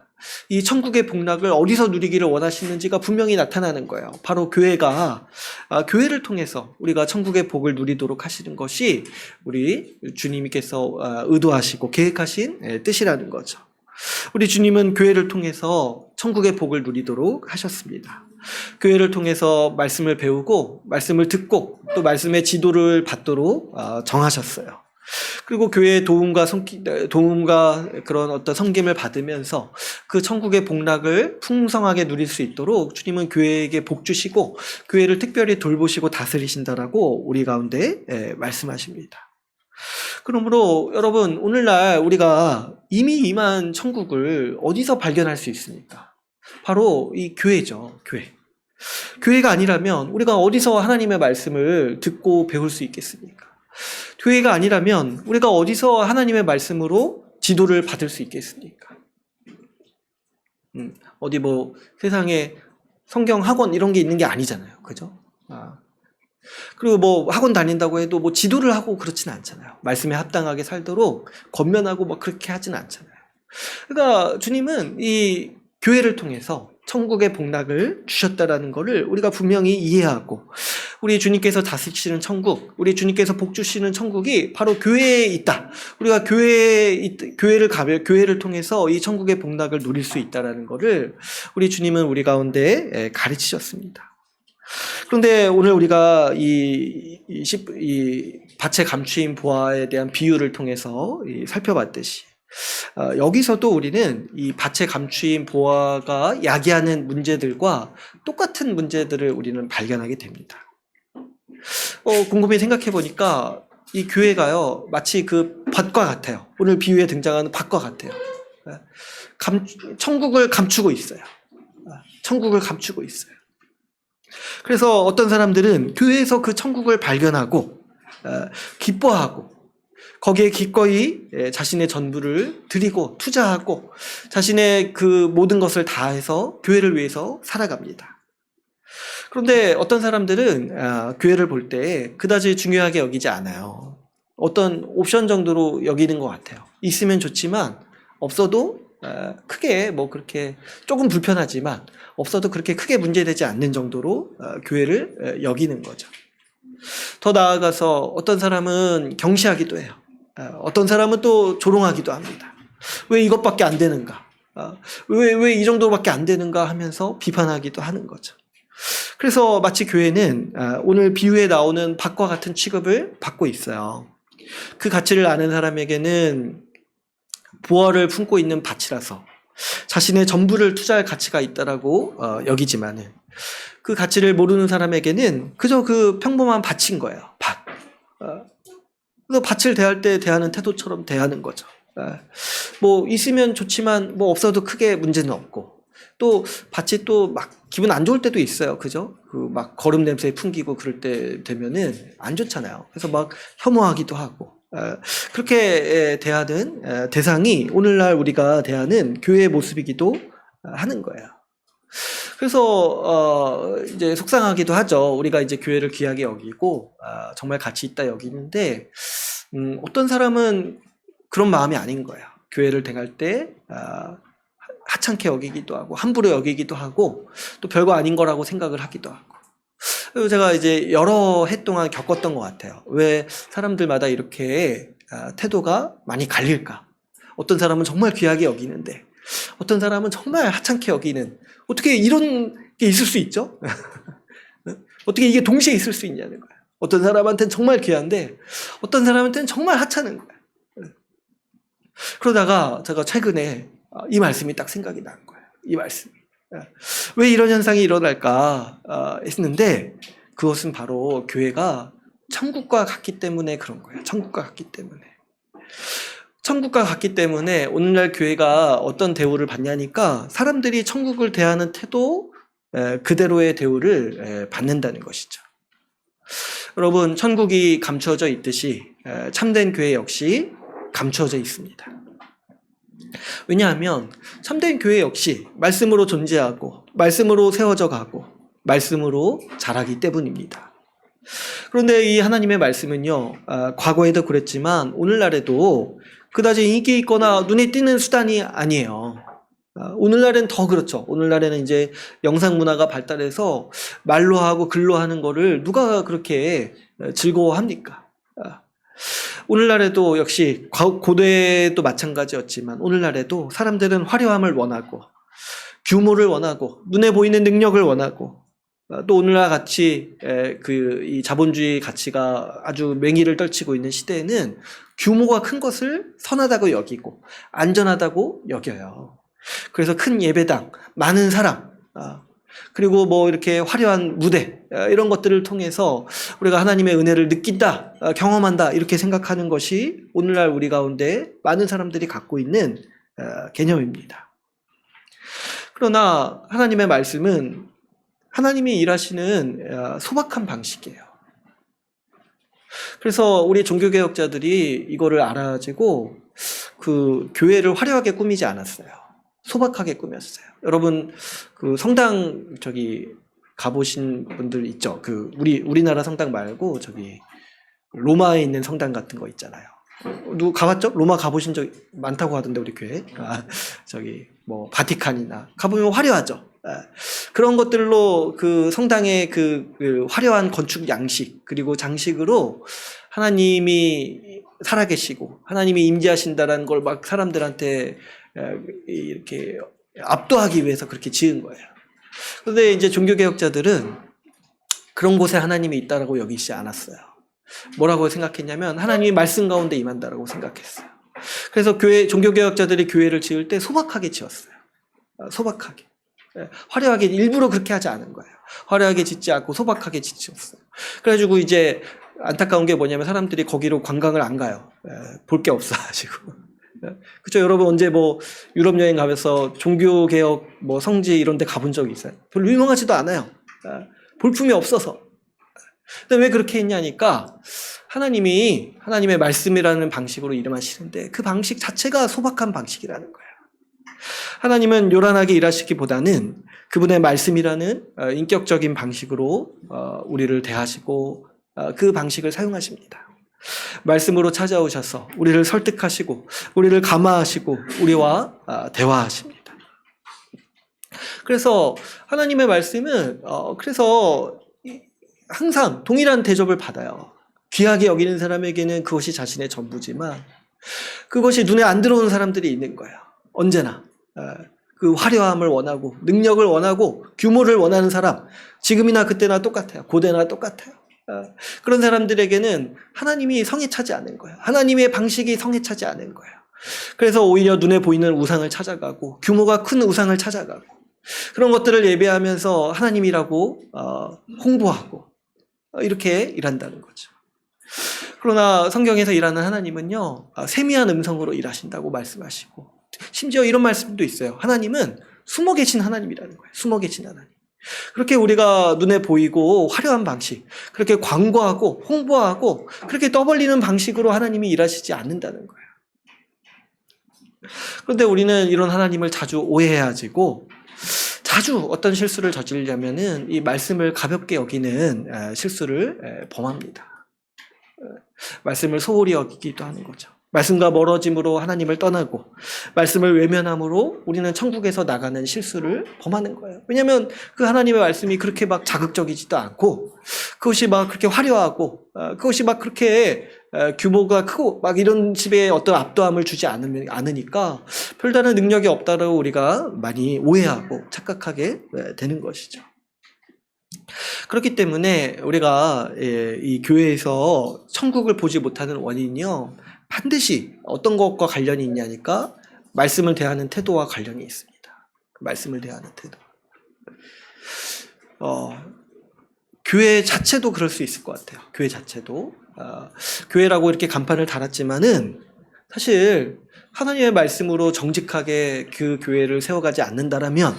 이 천국의 복락을 어디서 누리기를 원하시는지가 분명히 나타나는 거예요. 바로 교회를 통해서 우리가 천국의 복을 누리도록 하시는 것이 우리 주님께서 의도하시고 계획하신 뜻이라는 거죠. 우리 주님은 교회를 통해서 천국의 복을 누리도록 하셨습니다. 교회를 통해서 말씀을 배우고 말씀을 듣고 또 말씀의 지도를 받도록 정하셨어요. 그리고 교회의 도움과 그런 어떤 섬김을 받으면서 그 천국의 복락을 풍성하게 누릴 수 있도록 주님은 교회에게 복 주시고 교회를 특별히 돌보시고 다스리신다라고 우리 가운데 말씀하십니다. 그러므로 여러분, 오늘날 우리가 이미 임한 천국을 어디서 발견할 수 있습니까? 바로 이 교회죠. 교회가 아니라면 우리가 어디서 하나님의 말씀을 듣고 배울 수 있겠습니까? 교회가 아니라면 우리가 어디서 하나님의 말씀으로 지도를 받을 수 있겠습니까? 어디 뭐 세상에 성경 학원 이런 게 있는 게 아니잖아요. 그죠? 그리고 뭐 학원 다닌다고 해도 뭐 지도를 하고 그렇지는 않잖아요. 말씀에 합당하게 살도록 권면하고 뭐 그렇게 하지는 않잖아요. 그러니까 주님은 이 교회를 통해서 천국의 복락을 주셨다라는 것을 우리가 분명히 이해하고 우리 주님께서 다스리시는 천국, 우리 주님께서 복 주시는 천국이 바로 교회에 있다. 우리가 교회를 통해서 이 천국의 복락을 누릴 수 있다라는 것을 우리 주님은 우리 가운데 가르치셨습니다. 그런데 오늘 우리가 이 밭에 감추인 보화에 대한 비유를 통해서 살펴봤듯이 여기서도 우리는 이 밭에 감추인 보화가 야기하는 문제들과 똑같은 문제들을 우리는 발견하게 됩니다. 곰곰이 생각해 보니까 이 교회가요, 마치 그 밭과 같아요. 오늘 비유에 등장하는 밭과 같아요. 천국을 감추고 있어요. 천국을 감추고 있어요. 그래서 어떤 사람들은 교회에서 그 천국을 발견하고 기뻐하고 거기에 기꺼이 자신의 전부를 드리고 투자하고 자신의 그 모든 것을 다해서 교회를 위해서 살아갑니다. 그런데 어떤 사람들은 교회를 볼 때 그다지 중요하게 여기지 않아요. 어떤 옵션 정도로 여기는 것 같아요. 있으면 좋지만 없어도 크게 뭐 그렇게 조금 불편하지만 없어도 그렇게 크게 문제되지 않는 정도로 교회를 여기는 거죠. 더 나아가서 어떤 사람은 경시하기도 해요. 어떤 사람은 또 조롱하기도 합니다. 왜 이것밖에 안 되는가? 왜 이 정도밖에 안 되는가 하면서 비판하기도 하는 거죠. 그래서 마치 교회는 오늘 비유에 나오는 밭과 같은 취급을 받고 있어요. 그 가치를 아는 사람에게는 보화를 품고 있는 밭이라서 자신의 전부를 투자할 가치가 있다라고 여기지만은 그 가치를 모르는 사람에게는 그저 그 평범한 밭인 거예요. 밭. 그래서 밭을 대할 때 대하는 태도처럼 대하는 거죠. 뭐 있으면 좋지만 뭐 없어도 크게 문제는 없고, 또 밭이 또 막 기분 안 좋을 때도 있어요. 그죠? 그 막 거름 냄새 풍기고 그럴 때 되면은 안 좋잖아요. 그래서 막 혐오하기도 하고. 그렇게 대하는 대상이 오늘날 우리가 대하는 교회의 모습이기도 하는 거예요. 그래서 이제 속상하기도 하죠. 우리가 이제 교회를 귀하게 여기고 정말 가치 있다 여기는데, 어떤 사람은 그런 마음이 아닌 거예요. 교회를 대할 때 하찮게 여기기도 하고 함부로 여기기도 하고 또 별거 아닌 거라고 생각을 하기도 하고. 그리고 제가 이제 여러 해 동안 겪었던 것 같아요. 왜 사람들마다 이렇게 태도가 많이 갈릴까? 어떤 사람은 정말 귀하게 여기는데 어떤 사람은 정말 하찮게 여기는, 어떻게 이런 게 있을 수 있죠? 어떻게 이게 동시에 있을 수 있냐는 거예요. 어떤 사람한테는 정말 귀한데 어떤 사람한테는 정말 하찮은 거예요. 그러다가 제가 최근에 이 말씀이 딱 생각이 난 거예요. 이 말씀이. 왜 이런 현상이 일어날까 했는데, 그것은 바로 교회가 천국과 같기 때문에 그런 거예요. 천국과 같기 때문에. 천국과 같기 때문에 오늘날 교회가 어떤 대우를 받냐니까 사람들이 천국을 대하는 태도 그대로의 대우를 받는다는 것이죠. 여러분, 천국이 감추어져 있듯이 참된 교회 역시 감추어져 있습니다. 왜냐하면 참된 교회 역시 말씀으로 존재하고 말씀으로 세워져 가고 말씀으로 자라기 때문입니다. 그런데 이 하나님의 말씀은요, 과거에도 그랬지만 오늘날에도 그다지 인기 있거나 눈에 띄는 수단이 아니에요. 오늘날엔 더 그렇죠. 오늘날에는 이제 영상 문화가 발달해서 말로 하고 글로 하는 거를 누가 그렇게 즐거워합니까? 오늘날에도 역시 고대도 마찬가지였지만 오늘날에도 사람들은 화려함을 원하고 규모를 원하고 눈에 보이는 능력을 원하고, 또 오늘날 같이 이 자본주의 가치가 아주 맹위를 떨치고 있는 시대에는 규모가 큰 것을 선하다고 여기고 안전하다고 여겨요. 그래서 큰 예배당, 많은 사람, 그리고 뭐 이렇게 화려한 무대, 이런 것들을 통해서 우리가 하나님의 은혜를 느낀다, 경험한다, 이렇게 생각하는 것이 오늘날 우리 가운데 많은 사람들이 갖고 있는 개념입니다. 그러나 하나님의 말씀은 하나님이 일하시는 소박한 방식이에요. 그래서 우리 종교개혁자들이 이거를 알아가지고 그 교회를 화려하게 꾸미지 않았어요. 소박하게 꾸몄어요. 여러분, 그 성당 가보신 분들 있죠? 그 우리나라 성당 말고 로마에 있는 성당 같은 거 있잖아요. 누구 가봤죠? 로마 가보신 적 많다고 하던데 우리 교회. 뭐 바티칸이나 가보면 화려하죠. 그런 것들로 그 성당의 그 화려한 건축 양식 그리고 장식으로 하나님이 살아계시고 하나님이 임재하신다라는 걸 막 사람들한테 이렇게 압도하기 위해서 그렇게 지은 거예요. 그런데 이제 종교개혁자들은 그런 곳에 하나님이 있다라고 여기지 않았어요. 뭐라고 생각했냐면 하나님이 말씀 가운데 임한다라고 생각했어요. 그래서 종교개혁자들이 교회를 지을 때 소박하게 지었어요. 소박하게. 화려하게 일부러 그렇게 하지 않은 거예요. 화려하게 짓지 않고 소박하게 짓었어요. 그래가지고 이제 안타까운 게 뭐냐면 사람들이 거기로 관광을 안 가요. 볼 게 없어가지고. 그쵸? 여러분 언제 뭐 유럽 여행 가면서 종교개혁 뭐 성지 이런 데 가본 적이 있어요? 별로 유명하지도 않아요. 볼품이 없어서. 근데 왜 그렇게 했냐니까 하나님의 말씀이라는 방식으로 일하시는데 그 방식 자체가 소박한 방식이라는 거예요. 하나님은 요란하게 일하시기보다는 그분의 말씀이라는 인격적인 방식으로 우리를 대하시고 그 방식을 사용하십니다. 말씀으로 찾아오셔서 우리를 설득하시고 우리를 감화하시고 우리와 대화하십니다. 그래서 하나님의 말씀은 그래서 항상 동일한 대접을 받아요. 귀하게 여기는 사람에게는 그것이 자신의 전부지만 그것이 눈에 안 들어오는 사람들이 있는 거예요. 언제나 그 화려함을 원하고 능력을 원하고 규모를 원하는 사람, 지금이나 그때나 똑같아요. 고대나 똑같아요. 그런 사람들에게는 하나님이 성에 차지 않은 거예요. 하나님의 방식이 성에 차지 않은 거예요. 그래서 오히려 눈에 보이는 우상을 찾아가고 규모가 큰 우상을 찾아가고 그런 것들을 예배하면서 하나님이라고 홍보하고 이렇게 일한다는 거죠. 그러나 성경에서 일하는 하나님은요, 세미한 음성으로 일하신다고 말씀하시고, 심지어 이런 말씀도 있어요. 하나님은 숨어 계신 하나님이라는 거예요. 숨어 계신 하나님. 그렇게 우리가 눈에 보이고 화려한 방식, 그렇게 광고하고 홍보하고 그렇게 떠벌리는 방식으로 하나님이 일하시지 않는다는 거예요. 그런데 우리는 이런 하나님을 자주 오해해가지고 자주 어떤 실수를 저지르려면은 이 말씀을 가볍게 여기는 실수를 범합니다. 말씀을 소홀히 여기기도 하는 거죠. 말씀과 멀어짐으로 하나님을 떠나고 말씀을 외면함으로 우리는 천국에서 나가는 실수를 범하는 거예요. 왜냐하면 그 하나님의 말씀이 그렇게 막 자극적이지도 않고 그것이 막 그렇게 화려하고 그것이 막 그렇게 규모가 크고 막 이런 집에 어떤 압도함을 주지 않으니까 별다른 능력이 없다고 우리가 많이 오해하고 착각하게 되는 것이죠. 그렇기 때문에 우리가 이 교회에서 천국을 보지 못하는 원인이요, 반드시 어떤 것과 관련이 있냐니까 말씀을 대하는 태도와 관련이 있습니다. 말씀을 대하는 태도. 교회 자체도 그럴 수 있을 것 같아요. 교회 자체도 교회라고 이렇게 간판을 달았지만은 사실 하나님의 말씀으로 정직하게 그 교회를 세워가지 않는다라면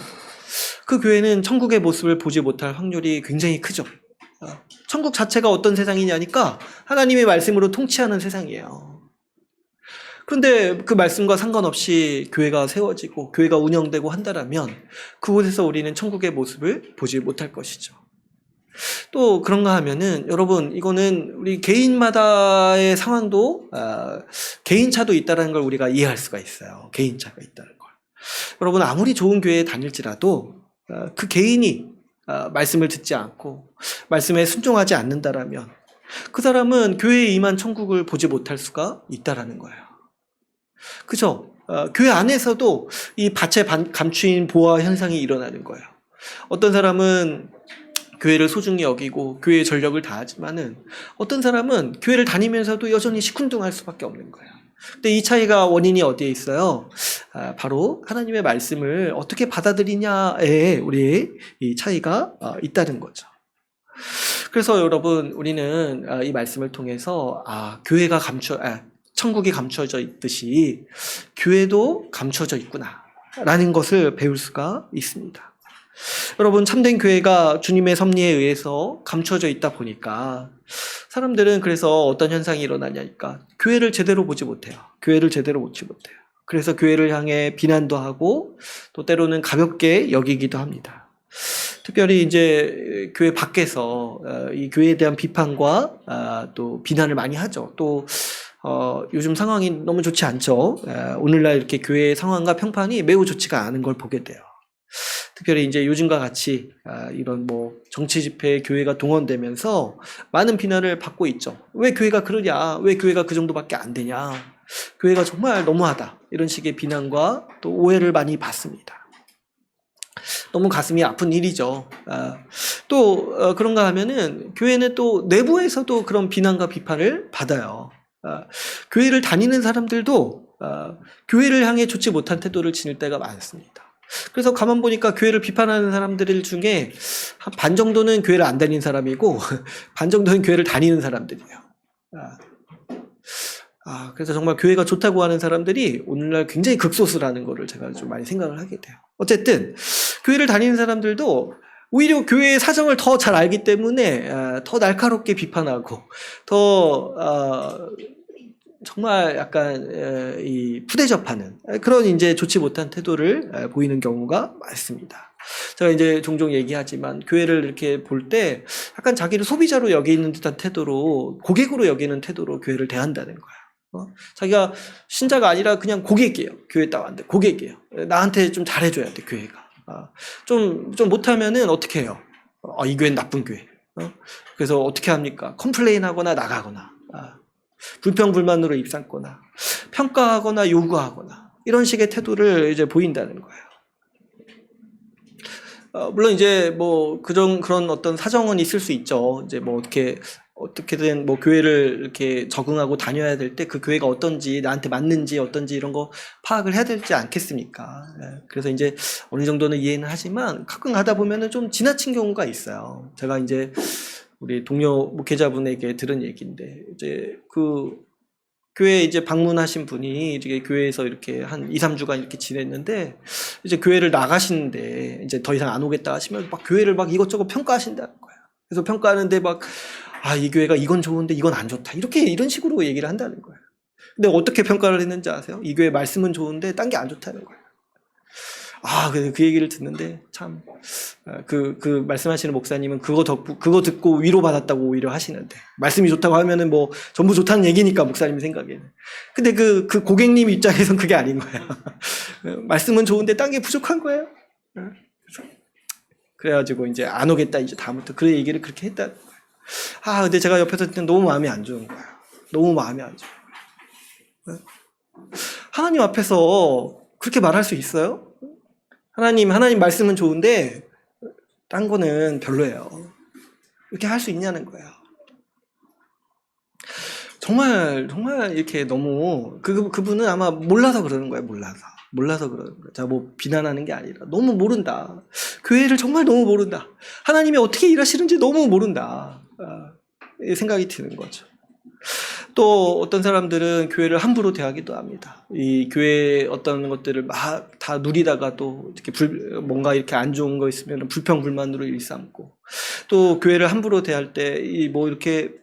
그 교회는 천국의 모습을 보지 못할 확률이 굉장히 크죠. 천국 자체가 어떤 세상이냐니까 하나님의 말씀으로 통치하는 세상이에요. 그런데 그 말씀과 상관없이 교회가 세워지고 교회가 운영되고 한다라면 그곳에서 우리는 천국의 모습을 보지 못할 것이죠. 또 그런가 하면은 여러분, 이거는 우리 개인마다의 상황도 개인차도 있다는 걸 우리가 이해할 수가 있어요. 개인차가 있다는 걸. 여러분, 아무리 좋은 교회에 다닐지라도 그 개인이 말씀을 듣지 않고 말씀에 순종하지 않는다라면 그 사람은 교회에 임한 천국을 보지 못할 수가 있다라는 거예요. 그죠? 교회 안에서도 이 밭에 감추인 보화 현상이 일어나는 거예요. 어떤 사람은 교회를 소중히 여기고 교회에 전력을 다하지만은 어떤 사람은 교회를 다니면서도 여전히 시큰둥할 수밖에 없는 거예요. 근데 이 차이가 원인이 어디에 있어요? 바로 하나님의 말씀을 어떻게 받아들이냐에 우리 이 차이가 있다는 거죠. 그래서 여러분, 우리는 이 말씀을 통해서 교회가 천국이 감춰져 있듯이 교회도 감춰져 있구나 라는 것을 배울 수가 있습니다. 여러분, 참된 교회가 주님의 섭리에 의해서 감춰져 있다 보니까 사람들은 그래서 어떤 현상이 일어나냐니까 교회를 제대로 보지 못해요. 교회를 제대로 보지 못해요. 그래서 교회를 향해 비난도 하고 또 때로는 가볍게 여기기도 합니다. 특별히 이제 교회 밖에서 이 교회에 대한 비판과 또 비난을 많이 하죠. 또 요즘 상황이 너무 좋지 않죠. 오늘날 이렇게 교회의 상황과 평판이 매우 좋지가 않은 걸 보게 돼요. 특별히 이제 요즘과 같이 이런 정치 집회에 교회가 동원되면서 많은 비난을 받고 있죠. 왜 교회가 그러냐? 왜 교회가 그 정도밖에 안 되냐? 교회가 정말 너무하다. 이런 식의 비난과 또 오해를 많이 받습니다. 너무 가슴이 아픈 일이죠. 또 그런가 하면은 교회는 또 내부에서도 그런 비난과 비판을 받아요. 교회를 다니는 사람들도 교회를 향해 좋지 못한 태도를 지닐 때가 많습니다. 그래서 가만 보니까 교회를 비판하는 사람들 중에 한 반 정도는 교회를 안 다니는 사람이고 반 정도는 교회를 다니는 사람들이에요. 그래서 정말 교회가 좋다고 하는 사람들이 오늘날 굉장히 극소수라는 거를 제가 좀 많이 생각을 하게 돼요. 어쨌든 교회를 다니는 사람들도 오히려 교회의 사정을 더 잘 알기 때문에 더 날카롭게 비판하고 더 정말 약간 이 푸대접하는 그런 이제 좋지 못한 태도를 보이는 경우가 많습니다. 제가 이제 종종 얘기하지만 교회를 이렇게 볼 때 약간 자기를 소비자로 여기는 듯한 태도로, 고객으로 여기는 태도로 교회를 대한다는 거야. 자기가 신자가 아니라 그냥 고객이에요. 교회 딱 왔는데 고객이에요. 나한테 좀 잘해줘야 돼, 교회가. 좀 못하면은 어떻게 해요? 이 교회는 나쁜 교회. 그래서 어떻게 합니까? 컴플레인하거나 나가거나. 불평불만으로 입삼거나 평가하거나 요구하거나 이런 식의 태도를 이제 보인다는 거예요. 물론 이제 그런 어떤 사정은 있을 수 있죠. 이제 어떻게 어떻게든 뭐 교회를 이렇게 적응하고 다녀야 될 때 그 교회가 어떤지, 나한테 맞는지 어떤지 이런 거 파악을 해야 되지 않겠습니까? 예, 그래서 이제 어느 정도는 이해는 하지만 가끔 하다 보면은 좀 지나친 경우가 있어요. 제가 이제 우리 동료 목회자분에게 들은 얘기인데, 이제 그 교회에 이제 방문하신 분이 이제 교회에서 이렇게 한 2, 3주간 이렇게 지냈는데, 이제 교회를 나가시는데 이제 더 이상 안 오겠다 하시면 막 교회를 막 이것저것 평가하신다는 거예요. 그래서 평가하는데 막, 아, 이 교회가 이건 좋은데 이건 안 좋다, 이런 식으로 얘기를 한다는 거예요. 근데 어떻게 평가를 했는지 아세요? 이 교회 말씀은 좋은데 딴 게 안 좋다는 거예요. 아, 그 얘기를 듣는데 참, 그 말씀하시는 목사님은 그거 듣고 위로받았다고 오히려 하시는데, 말씀이 좋다고 하면은 뭐 전부 좋다는 얘기니까 목사님 생각에는. 근데 그 고객님 입장에선 그게 아닌 거예요. 말씀은 좋은데 딴 게 부족한 거예요. 그래가지고 이제 안 오겠다, 이제 다음부터. 그런 얘기를 그렇게 했다. 아, 근데 제가 옆에서 듣는 너무 마음이 안 좋은 거예요. 너무 마음이 안 좋은 거예요. 하나님 앞에서 그렇게 말할 수 있어요? 하나님 말씀은 좋은데 딴 거는 별로예요. 이렇게 할 수 있냐는 거예요. 정말 이렇게 너무 그분은 아마 몰라서 그러는 거예요. 몰라서 그러는 거예요. 제가 뭐 비난하는 게 아니라 너무 모른다. 교회를 정말 너무 모른다. 하나님이 어떻게 일하시는지 너무 모른다. 이 생각이 드는 거죠. 또 어떤 사람들은 교회를 함부로 대하기도 합니다. 이 교회 어떤 것들을 막 다 누리다가 또 이렇게 뭔가 이렇게 안 좋은 거 있으면 불평불만으로 일삼고, 또 교회를 함부로 대할 때 이 뭐 이렇게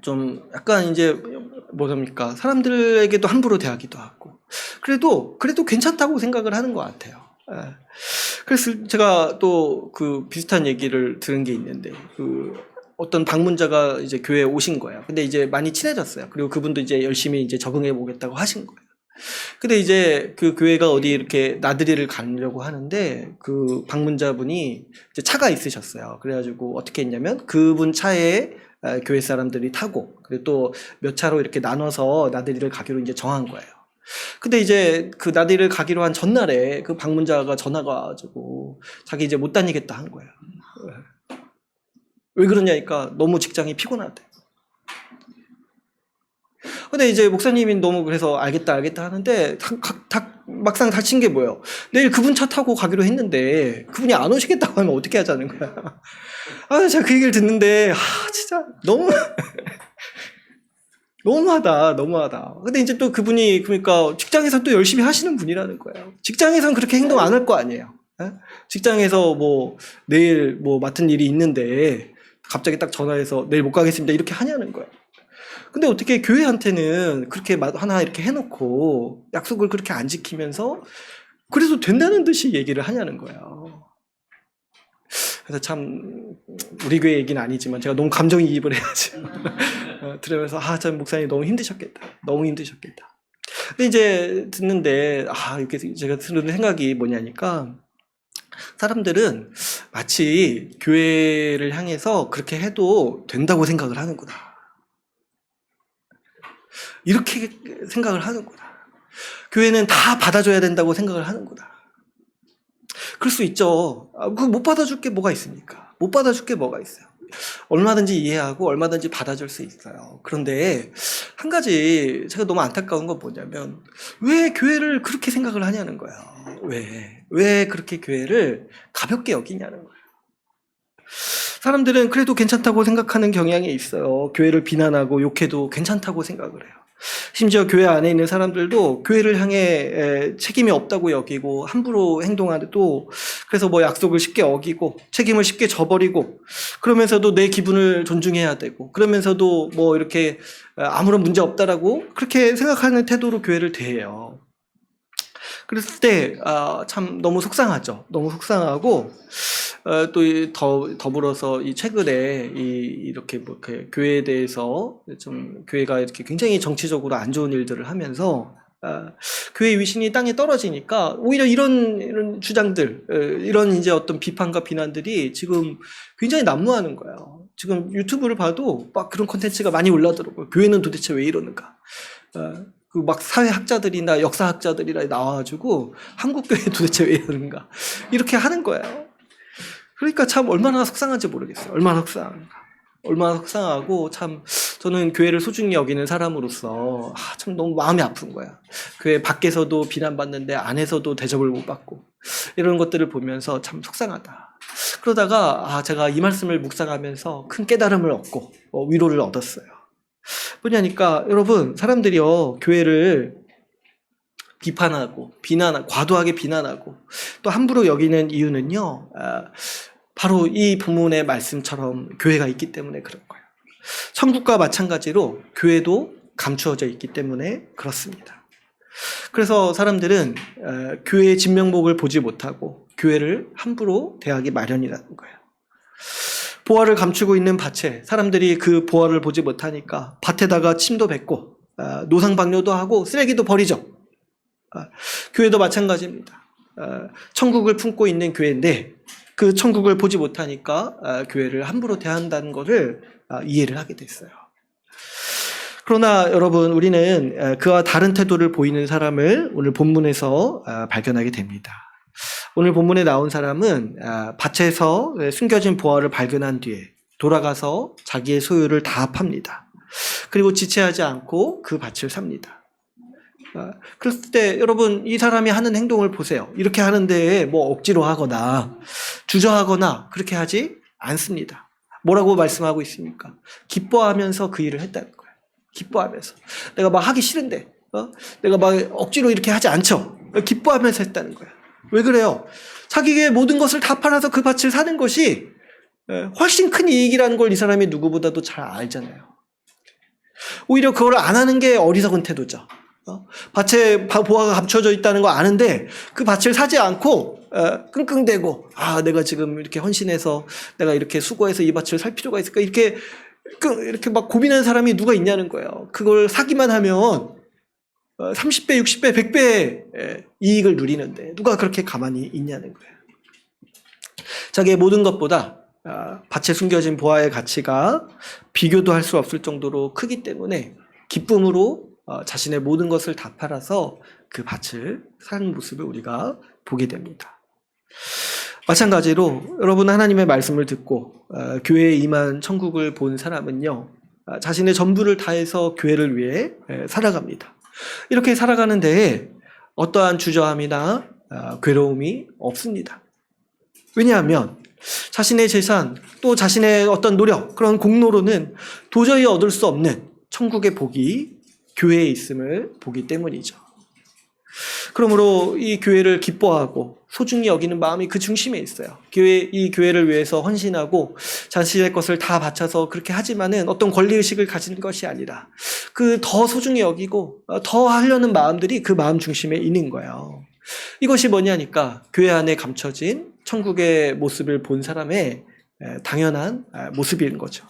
좀 약간 이제 뭐랍니까, 사람들에게도 함부로 대하기도 하고, 그래도 괜찮다고 생각을 하는 것 같아요. 그래서 제가 또 그 비슷한 얘기를 들은 게 있는데, 어떤 방문자가 이제 교회에 오신 거예요. 근데 이제 많이 친해졌어요. 그리고 그분도 이제 열심히 이제 적응해 보겠다고 하신 거예요. 근데 이제 그 교회가 어디 이렇게 나들이를 가려고 하는데, 그 방문자분이 이제 차가 있으셨어요. 그래가지고 어떻게 했냐면 그분 차에 교회 사람들이 타고, 그리고 또 몇 차로 이렇게 나눠서 나들이를 가기로 이제 정한 거예요. 근데 이제 그 나들이를 가기로 한 전날에 그 방문자가 전화가 와가지고 자기 이제 못 다니겠다 한 거예요. 왜 그러냐니까 너무 직장이 피곤하대. 근데 이제 목사님이 너무 그래서 알겠다 하는데, 막상 닥친 게 뭐예요? 내일 그분 차 타고 가기로 했는데 그분이 안 오시겠다고 하면 어떻게 하자는 거야. 아, 제가 그 얘기를 듣는데, 진짜 너무하다. 근데 이제 또 그분이, 그러니까 직장에서 또 열심히 하시는 분이라는 거예요. 직장에서는 그렇게 행동 안 할 거 아니에요. 직장에서 뭐 내일 뭐 맡은 일이 있는데 갑자기 딱 전화해서 내일 못 가겠습니다 이렇게 하냐는 거예요. 근데 어떻게 교회한테는 그렇게 하나 이렇게 해놓고 약속을 그렇게 안 지키면서 그래도 된다는 듯이 얘기를 하냐는 거예요. 그래서 참, 우리 교회 얘기는 아니지만 제가 너무 감정이입을 해야지. 들으면서 참 목사님 너무 힘드셨겠다. 근데 이제 듣는데 이렇게 제가 드는 생각이 뭐냐니까, 사람들은 마치 교회를 향해서 그렇게 해도 된다고 생각을 하는구나, 이렇게 생각을 하는구나. 교회는 다 받아줘야 된다고 생각을 하는구나. 그럴 수 있죠. 못 받아줄 게 뭐가 있습니까? 못 받아줄 게 뭐가 있어요. 얼마든지 이해하고 얼마든지 받아줄 수 있어요. 그런데 한 가지 제가 너무 안타까운 건 뭐냐면, 왜 교회를 그렇게 생각을 하냐는 거예요. 왜 그렇게 교회를 가볍게 여기냐는 거예요. 사람들은 그래도 괜찮다고 생각하는 경향이 있어요. 교회를 비난하고 욕해도 괜찮다고 생각을 해요. 심지어 교회 안에 있는 사람들도 교회를 향해 책임이 없다고 여기고 함부로 행동하도, 그래서 뭐 약속을 쉽게 어기고 책임을 쉽게 져버리고, 그러면서도 내 기분을 존중해야 되고, 그러면서도 뭐 이렇게 아무런 문제 없다라고 그렇게 생각하는 태도로 교회를 대해요. 그랬을 때 참 너무 속상하죠. 너무 속상하고, 또 더불어서 이 최근에 이렇게 뭐 교회에 대해서 좀, 교회가 이렇게 굉장히 정치적으로 안 좋은 일들을 하면서 교회 위신이 땅에 떨어지니까 오히려 이런 주장들, 이런 이제 어떤 비판과 비난들이 지금 굉장히 난무하는 거예요. 지금 유튜브를 봐도 막 그런 콘텐츠가 많이 올라더라고요. 교회는 도대체 왜 이러는가? 그 막 사회학자들이나 역사학자들이나 나와가지고 한국 교회 도대체 왜 이러는가? 이렇게 하는 거예요. 그러니까 참 얼마나 속상한지 모르겠어요. 얼마나 속상한가. 얼마나 속상하고 참 저는 교회를 소중히 여기는 사람으로서 참 너무 마음이 아픈 거야. 교회 밖에서도 비난받는데 안에서도 대접을 못 받고 이런 것들을 보면서 참 속상하다. 그러다가 제가 이 말씀을 묵상하면서 큰 깨달음을 얻고 위로를 얻었어요. 뭐냐니까 여러분, 사람들이요 교회를 비판하고 과도하게 비난하고 또 함부로 여기는 이유는요, 바로 이 본문의 말씀처럼 교회가 있기 때문에 그런 거예요. 천국과 마찬가지로 교회도 감추어져 있기 때문에 그렇습니다. 그래서 사람들은 교회의 진면목을 보지 못하고 교회를 함부로 대하기 마련이라는 거예요. 보화를 감추고 있는 밭에 사람들이 그 보화를 보지 못하니까 밭에다가 침도 뱉고 노상방뇨도 하고 쓰레기도 버리죠. 교회도 마찬가지입니다. 천국을 품고 있는 교회인데 그 천국을 보지 못하니까 교회를 함부로 대한다는 것을 이해를 하게 됐어요. 그러나 여러분, 우리는 그와 다른 태도를 보이는 사람을 오늘 본문에서 발견하게 됩니다. 오늘 본문에 나온 사람은 밭에서 숨겨진 보화를 발견한 뒤에 돌아가서 자기의 소유를 다 팝니다. 그리고 지체하지 않고 그 밭을 삽니다. 그랬을 때 여러분, 이 사람이 하는 행동을 보세요. 이렇게 하는데 뭐 억지로 하거나 주저하거나 그렇게 하지 않습니다. 뭐라고 말씀하고 있습니까? 기뻐하면서 그 일을 했다는 거예요. 기뻐하면서. 내가 막 하기 싫은데 내가 막 억지로 이렇게 하지 않죠. 기뻐하면서 했다는 거예요. 왜 그래요? 자기의 모든 것을 다 팔아서 그 밭을 사는 것이 훨씬 큰 이익이라는 걸 이 사람이 누구보다도 잘 알잖아요. 오히려 그걸 안 하는 게 어리석은 태도죠. 밭에 보화가 감춰져 있다는 거 아는데 그 밭을 사지 않고 끙끙대고 내가 지금 이렇게 헌신해서 내가 이렇게 수고해서 이 밭을 살 필요가 있을까 이렇게 막 고민하는 사람이 누가 있냐는 거예요. 그걸 사기만 하면 30배, 60배, 100배의 이익을 누리는데 누가 그렇게 가만히 있냐는 거예요. 자기의 모든 것보다 밭에 숨겨진 보화의 가치가 비교도 할 수 없을 정도로 크기 때문에 기쁨으로 자신의 모든 것을 다 팔아서 그 밭을 사는 모습을 우리가 보게 됩니다. 마찬가지로 여러분, 하나님의 말씀을 듣고 교회에 임한 천국을 본 사람은요, 자신의 전부를 다해서 교회를 위해 살아갑니다. 이렇게 살아가는 데에 어떠한 주저함이나 괴로움이 없습니다. 왜냐하면 자신의 재산 또 자신의 어떤 노력, 그런 공로로는 도저히 얻을 수 없는 천국의 복이 교회에 있음을 보기 때문이죠. 그러므로 이 교회를 기뻐하고 소중히 여기는 마음이 그 중심에 있어요. 이 교회를 위해서 헌신하고 자신의 것을 다 바쳐서 그렇게 하지만은 어떤 권리의식을 가지는 것이 아니라 그 더 소중히 여기고 더 하려는 마음들이 그 마음 중심에 있는 거예요. 이것이 뭐냐니까 교회 안에 감춰진 천국의 모습을 본 사람의 당연한 모습인 거죠.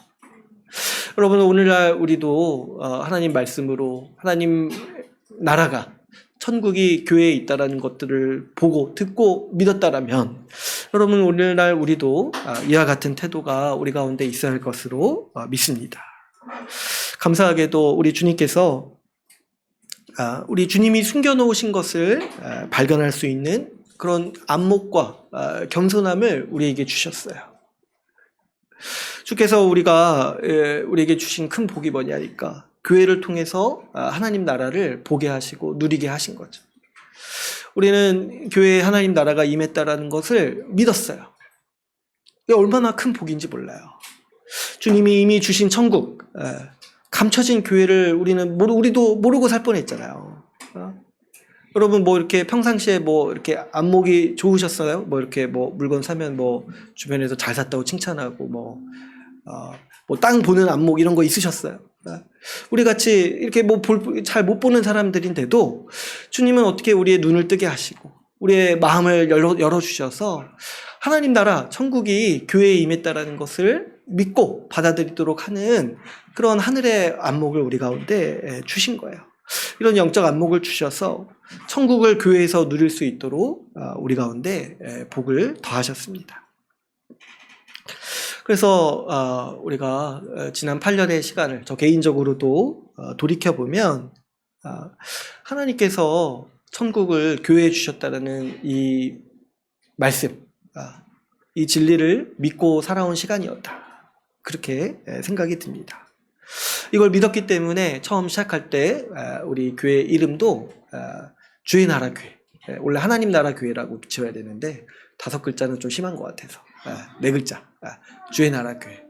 여러분, 오늘날 우리도 하나님 말씀으로 하나님 나라가 천국이 교회에 있다라는 것들을 보고 듣고 믿었다라면 여러분, 오늘날 우리도 이와 같은 태도가 우리 가운데 있어야 할 것으로 믿습니다. 감사하게도 우리 주님께서 우리 주님이 숨겨놓으신 것을 발견할 수 있는 그런 안목과 겸손함을 우리에게 주셨어요. 주께서 우리에게 주신 큰 복이 뭐냐니까 교회를 통해서 하나님 나라를 보게 하시고 누리게 하신 거죠. 우리는 교회에 하나님 나라가 임했다라는 것을 믿었어요. 이게 얼마나 큰 복인지 몰라요. 주님이 이미 주신 천국, 감춰진 교회를 우리도 모르고 살 뻔했잖아요. 여러분, 이렇게 평상시에 이렇게 안목이 좋으셨어요? 이렇게 물건 사면 주변에서 잘 샀다고 칭찬하고 땅 보는 안목 이런 거 있으셨어요? 우리 같이 이렇게 잘 못 보는 사람들인데도 주님은 어떻게 우리의 눈을 뜨게 하시고 우리의 마음을 열어주셔서 하나님 나라 천국이 교회에 임했다라는 것을 믿고 받아들이도록 하는 그런 하늘의 안목을 우리 가운데 주신 거예요. 이런 영적 안목을 주셔서 천국을 교회에서 누릴 수 있도록 우리 가운데 복을 더하셨습니다. 그래서 우리가 지난 8년의 시간을 저 개인적으로도 돌이켜보면 하나님께서 천국을 교회에 주셨다는 이 말씀, 이 진리를 믿고 살아온 시간이었다. 그렇게 생각이 듭니다. 이걸 믿었기 때문에 처음 시작할 때 우리 교회 이름도 주의 나라 교회, 원래 하나님 나라 교회라고 지어야 되는데 5글자는 좀 심한 것 같아서 4글자, 주의 나라 교회.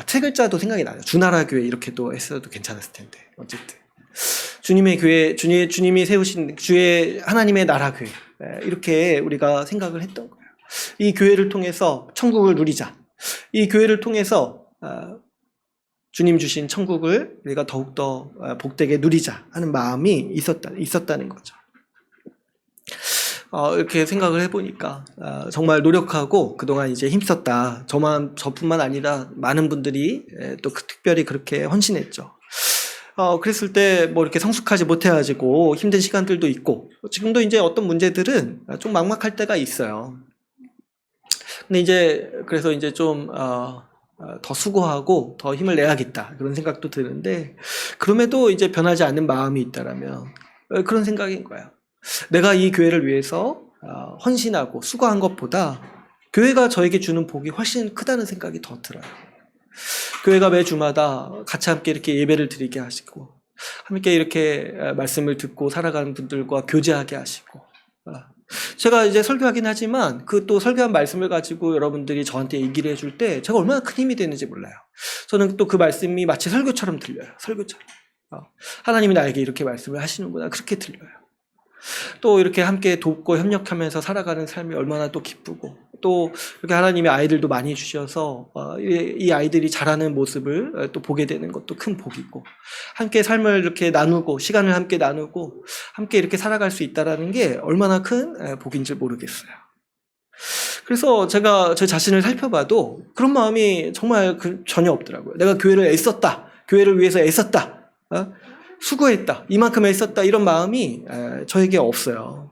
3글자도 생각이 나요. 주나라 교회 이렇게 또 했어도 괜찮았을 텐데. 어쨌든 주님의 교회, 주님이 세우신 주의 하나님의 나라 교회, 이렇게 우리가 생각을 했던 거예요. 이 교회를 통해서 천국을 누리자. 이 교회를 통해서 주님 주신 천국을 우리가 더욱더 복되게 누리자 하는 마음이 있었다는 거죠. 이렇게 생각을 해보니까 정말 노력하고 그동안 이제 힘썼다. 저뿐만 아니라 많은 분들이 또 특별히 그렇게 헌신했죠. 그랬을 때 뭐 이렇게 성숙하지 못해가지고 힘든 시간들도 있고, 지금도 이제 어떤 문제들은 좀 막막할 때가 있어요. 근데 이제 그래서 이제 좀 더 수고하고 더 힘을 내야겠다 그런 생각도 드는데, 그럼에도 이제 변하지 않는 마음이 있다라면 그런 생각인 거예요. 내가 이 교회를 위해서 헌신하고 수고한 것보다 교회가 저에게 주는 복이 훨씬 크다는 생각이 더 들어요. 교회가 매주마다 같이 함께 이렇게 예배를 드리게 하시고, 함께 이렇게 말씀을 듣고 살아가는 분들과 교제하게 하시고, 제가 이제 설교하긴 하지만 그 또 설교한 말씀을 가지고 여러분들이 저한테 얘기를 해줄 때 제가 얼마나 큰 힘이 되는지 몰라요. 저는 또 그 말씀이 마치 설교처럼 들려요. 설교처럼. 하나님이 나에게 이렇게 말씀을 하시는구나, 그렇게 들려요. 또 이렇게 함께 돕고 협력하면서 살아가는 삶이 얼마나 또 기쁘고, 또 이렇게 하나님의 아이들도 많이 주셔서 이 아이들이 자라는 모습을 또 보게 되는 것도 큰 복이고, 함께 삶을 이렇게 나누고 시간을 함께 나누고 함께 이렇게 살아갈 수 있다는 게 얼마나 큰 복인지 모르겠어요. 그래서 제가 제 자신을 살펴봐도 그런 마음이 정말 전혀 없더라고요. 내가 교회를 애썼다, 교회를 위해서 애썼다, 수고했다, 이만큼 애썼다, 이런 마음이 저에게 없어요.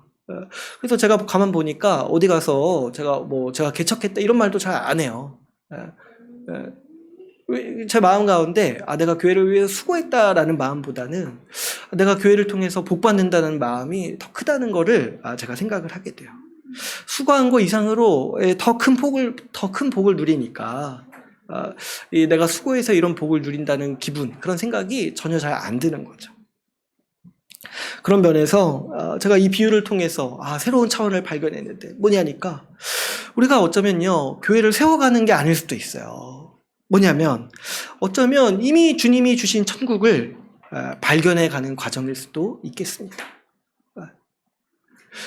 그래서 제가 가만 보니까 어디 가서 제가 개척했다 이런 말도 잘 안 해요. 제 마음 가운데 내가 교회를 위해서 수고했다라는 마음보다는 내가 교회를 통해서 복 받는다는 마음이 더 크다는 거를 제가 생각을 하게 돼요. 수고한 거 이상으로 더 큰 복을 누리니까 내가 수고해서 이런 복을 누린다는 기분, 그런 생각이 전혀 잘 안 드는 거죠. 그런 면에서 제가 이 비유를 통해서 새로운 차원을 발견했는데, 뭐냐니까 우리가 어쩌면요 교회를 세워가는 게 아닐 수도 있어요. 뭐냐면 어쩌면 이미 주님이 주신 천국을 발견해가는 과정일 수도 있겠습니다.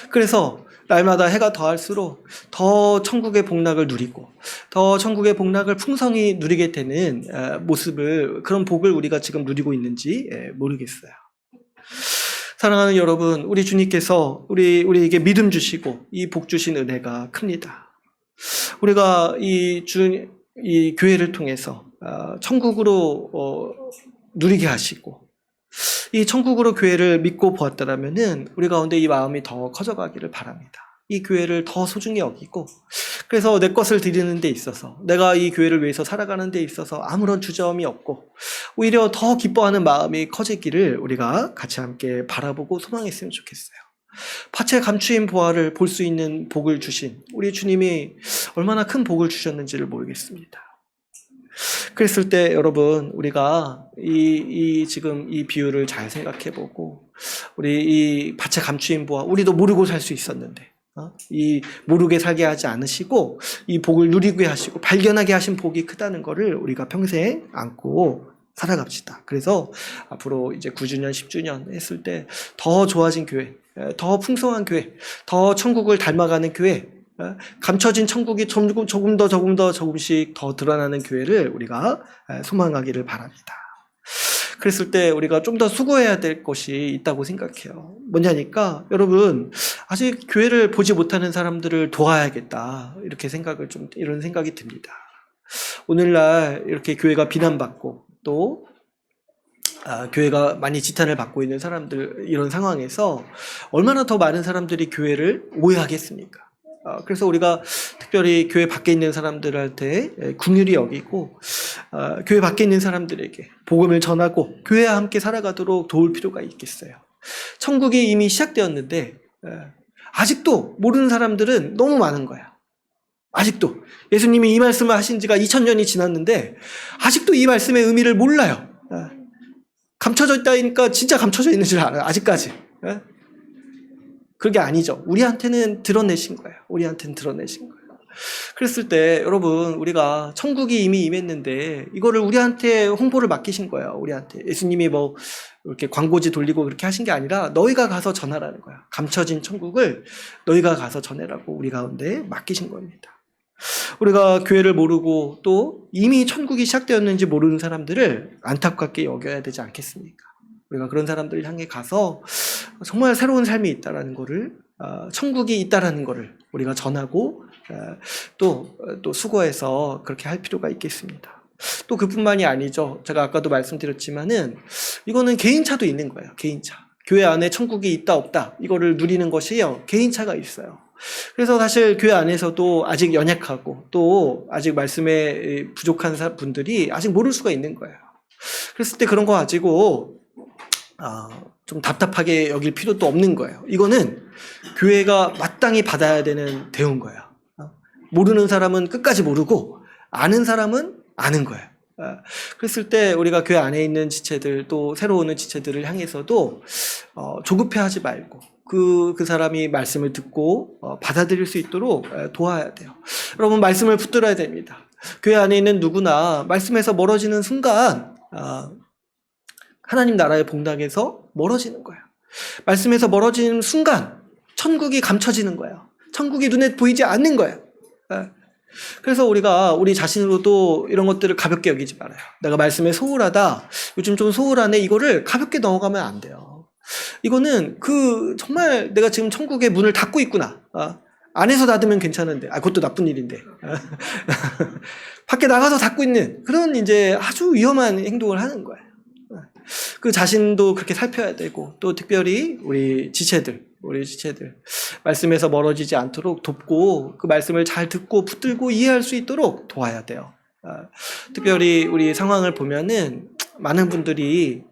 그래서 날마다 해가 더할수록 더 천국의 복락을 누리고 더 천국의 복락을 풍성히 누리게 되는 모습을, 그런 복을 우리가 지금 누리고 있는지 모르겠어요. 사랑하는 여러분, 우리 주님께서 우리에게 믿음 주시고 이 복 주신 은혜가 큽니다. 우리가 이 교회를 통해서 천국으로 누리게 하시고 이 천국으로 교회를 믿고 보았다라면은 우리 가운데 이 마음이 더 커져가기를 바랍니다. 이 교회를 더 소중히 여기고, 그래서 내 것을 드리는 데 있어서, 내가 이 교회를 위해서 살아가는 데 있어서 아무런 주저함이 없고 오히려 더 기뻐하는 마음이 커지기를 우리가 같이 함께 바라보고 소망했으면 좋겠어요. 밭에 감추인 보화를 볼 수 있는 복을 주신 우리 주님이 얼마나 큰 복을 주셨는지를 모르겠습니다. 그랬을 때 여러분, 우리가 지금 이 비유를 잘 생각해보고, 우리 이 밭에 감추인 보화, 우리도 모르고 살 수 있었는데 이 모르게 살게 하지 않으시고 이 복을 누리게 하시고 발견하게 하신 복이 크다는 것을 우리가 평생 안고 살아갑시다. 그래서 앞으로 이제 9주년, 10주년 했을 때 더 좋아진 교회, 더 풍성한 교회, 더 천국을 닮아가는 교회, 감춰진 천국이 조금씩 더 드러나는 교회를 우리가 소망하기를 바랍니다. 그랬을 때 우리가 좀 더 수고해야 될 것이 있다고 생각해요. 뭐냐니까 여러분, 아직 교회를 보지 못하는 사람들을 도와야겠다, 이런 생각이 듭니다. 오늘날 이렇게 교회가 비난받고 또 교회가 많이 지탄을 받고 있는 사람들, 이런 상황에서 얼마나 더 많은 사람들이 교회를 오해하겠습니까? 그래서 우리가 특별히 교회 밖에 있는 사람들한테 긍휼히 여기고 교회 밖에 있는 사람들에게 복음을 전하고 교회와 함께 살아가도록 도울 필요가 있겠어요. 천국이 이미 시작되었는데 아직도 모르는 사람들은 너무 많은 거야. 아직도 예수님이 이 말씀을 하신 지가 2000년이 지났는데 아직도 이 말씀의 의미를 몰라요. 감춰져 있다니까 진짜 감춰져 있는 줄 알아요. 아직까지. 그게 아니죠. 우리한테는 드러내신 거예요. 우리한테는 드러내신 거예요. 그랬을 때 여러분, 우리가 천국이 이미 임했는데 이거를 우리한테 홍보를 맡기신 거예요. 우리한테. 예수님이 뭐 이렇게 광고지 돌리고 그렇게 하신 게 아니라 너희가 가서 전하라는 거야. 감춰진 천국을 너희가 가서 전해라고 우리 가운데 맡기신 겁니다. 우리가 교회를 모르고 또 이미 천국이 시작되었는지 모르는 사람들을 안타깝게 여겨야 되지 않겠습니까? 우리가 그런 사람들을 향해 가서 정말 새로운 삶이 있다라는 거를, 천국이 있다라는 거를 우리가 전하고 또 수고해서 그렇게 할 필요가 있겠습니다. 또 그뿐만이 아니죠. 제가 아까도 말씀드렸지만은 이거는 개인차도 있는 거예요. 개인차. 교회 안에 천국이 있다 없다 이거를 누리는 것이요, 개인차가 있어요. 그래서 사실 교회 안에서도 아직 연약하고 또 아직 말씀에 부족한 분들이 아직 모를 수가 있는 거예요. 그랬을 때 그런 거 가지고 좀 답답하게 여길 필요도 없는 거예요. 이거는 교회가 마땅히 받아야 되는 대우인 거예요. 모르는 사람은 끝까지 모르고 아는 사람은 아는 거예요. 그랬을 때 우리가 교회 안에 있는 지체들, 또 새로 오는 지체들을 향해서도 조급해하지 말고 그 사람이 말씀을 듣고 받아들일 수 있도록 도와야 돼요. 여러분, 말씀을 붙들어야 됩니다. 교회 안에 있는 누구나 말씀에서 멀어지는 순간 하나님 나라의 봉당에서 멀어지는 거예요. 말씀에서 멀어지는 순간 천국이 감춰지는 거예요. 천국이 눈에 보이지 않는 거예요. 그래서 우리가 우리 자신으로도 이런 것들을 가볍게 여기지 말아요. 내가 말씀에 소홀하다, 요즘 좀 소홀하네, 이거를 가볍게 넘어가면 안 돼요. 이거는 정말 내가 지금 천국의 문을 닫고 있구나. 안에서 닫으면 괜찮은데, 그것도 나쁜 일인데. 밖에 나가서 닫고 있는 그런 이제 아주 위험한 행동을 하는 거예요. 그 자신도 그렇게 살펴야 되고, 또 특별히 우리 지체들 말씀에서 멀어지지 않도록 돕고, 그 말씀을 잘 듣고 붙들고 이해할 수 있도록 도와야 돼요. 특별히 우리 상황을 보면은 많은 분들이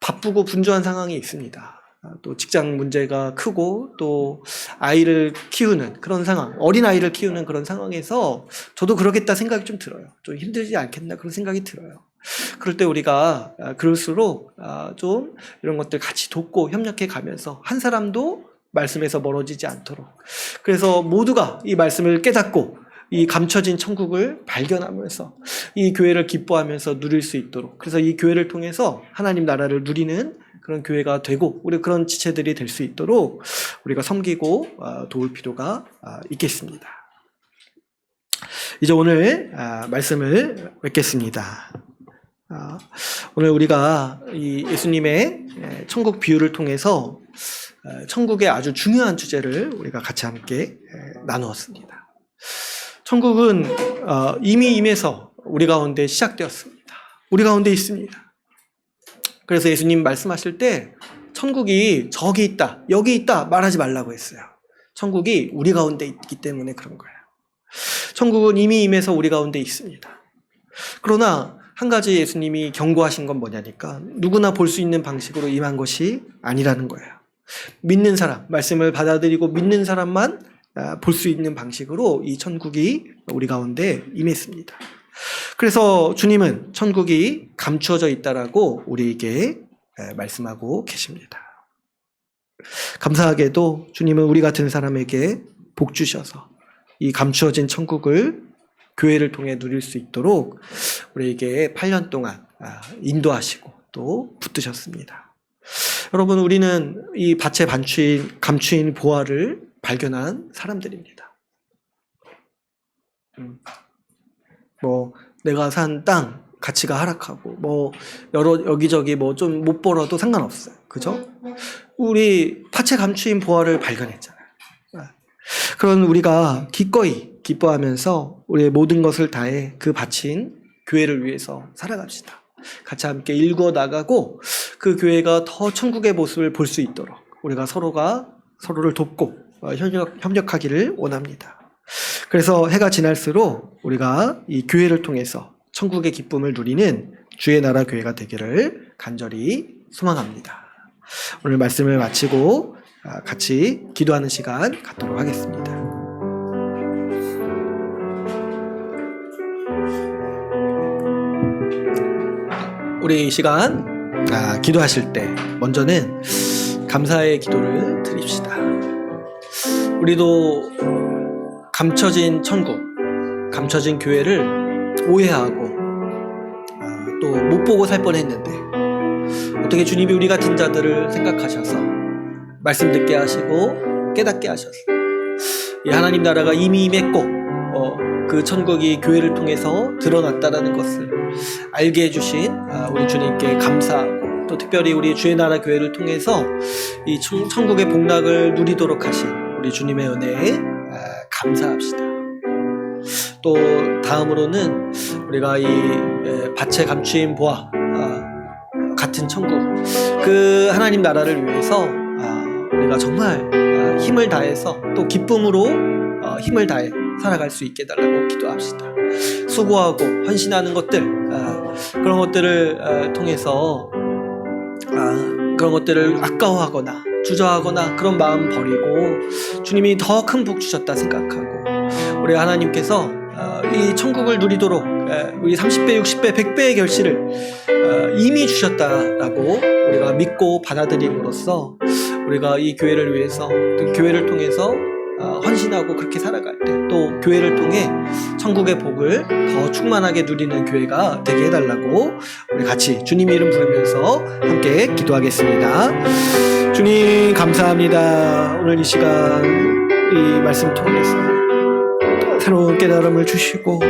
바쁘고 분주한 상황이 있습니다. 또 직장 문제가 크고 또 아이를 키우는 그런 상황, 어린 아이를 키우는 그런 상황에서 저도 그러겠다 생각이 좀 들어요. 좀 힘들지 않겠나 그런 생각이 들어요. 그럴 때 우리가 그럴수록 좀 이런 것들 같이 돕고 협력해 가면서 한 사람도 말씀에서 멀어지지 않도록, 그래서 모두가 이 말씀을 깨닫고 이 감춰진 천국을 발견하면서 이 교회를 기뻐하면서 누릴 수 있도록, 그래서 이 교회를 통해서 하나님 나라를 누리는 그런 교회가 되고 우리 그런 지체들이 될 수 있도록 우리가 섬기고 도울 필요가 있겠습니다. 이제 오늘 말씀을 맺겠습니다. 오늘 우리가 이 예수님의 천국 비유를 통해서 천국의 아주 중요한 주제를 우리가 같이 함께 나누었습니다. 천국은 이미 임해서 우리 가운데 시작되었습니다. 우리 가운데 있습니다. 그래서 예수님 말씀하실 때 천국이 저기 있다, 여기 있다 말하지 말라고 했어요. 천국이 우리 가운데 있기 때문에 그런 거예요. 천국은 이미 임해서 우리 가운데 있습니다. 그러나 한 가지 예수님이 경고하신 건 뭐냐니까, 누구나 볼 수 있는 방식으로 임한 것이 아니라는 거예요. 믿는 사람, 말씀을 받아들이고 믿는 사람만 볼 수 있는 방식으로 이 천국이 우리 가운데 임했습니다. 그래서 주님은 천국이 감추어져 있다라고 우리에게 말씀하고 계십니다. 감사하게도 주님은 우리 같은 사람에게 복 주셔서 이 감추어진 천국을 교회를 통해 누릴 수 있도록 우리에게 8년 동안 인도하시고 또 붙드셨습니다. 여러분, 우리는 이 밭에 감추인 보화를 발견한 사람들입니다. 내가 산 땅 가치가 하락하고 여기저기 좀 못 벌어도 상관없어요. 그죠? 우리 밭에 감추인 보화를 발견했잖아요. 그런 우리가 기꺼이 기뻐하면서 우리의 모든 것을 다해 그 밭인 교회를 위해서 살아갑시다. 같이 함께 일구어 나가고 그 교회가 더 천국의 모습을 볼 수 있도록 우리가 서로가 서로를 돕고 협력하기를 원합니다. 그래서 해가 지날수록 우리가 이 교회를 통해서 천국의 기쁨을 누리는 주의 나라 교회가 되기를 간절히 소망합니다. 오늘 말씀을 마치고 같이 기도하는 시간 갖도록 하겠습니다. 우리 이 시간 기도하실 때 먼저는 감사의 기도를 드립시다. 우리도 감춰진 천국, 감춰진 교회를 오해하고 또 못 보고 살 뻔했는데 어떻게 주님이 우리 같은 자들을 생각하셔서 말씀 듣게 하시고 깨닫게 하셔서 이 하나님 나라가 이미 임했고 그 천국이 교회를 통해서 드러났다라는 것을 알게 해주신 우리 주님께 감사하고 또 특별히 우리 주의 나라 교회를 통해서 이 천국의 복락을 누리도록 하신 우리 주님의 은혜에 감사합시다. 또 다음으로는 우리가 이 밭에 감추인 보화 같은 천국, 그 하나님 나라를 위해서 우리가 정말 힘을 다해서 또 기쁨으로 힘을 다해 살아갈 수 있게 해달라고 기도합시다. 수고하고 헌신하는 것들, 그런 것들을 통해서 그런 것들을 아까워하거나 주저하거나 그런 마음 버리고 주님이 더 큰 복 주셨다 생각하고 우리 하나님께서 이 천국을 누리도록 우리 30배, 60배, 100배의 결실을 이미 주셨다라고 우리가 믿고 받아들임으로써 우리가 이 교회를 위해서 또 교회를 통해서 헌신하고 그렇게 살아갈 때 또 교회를 통해 천국의 복을 더 충만하게 누리는 교회가 되게 해달라고 우리 같이 주님 이름 부르면서 함께 기도하겠습니다. 주님 감사합니다. 오늘 이 시간 이 말씀 통해서 새로운 깨달음을 주시고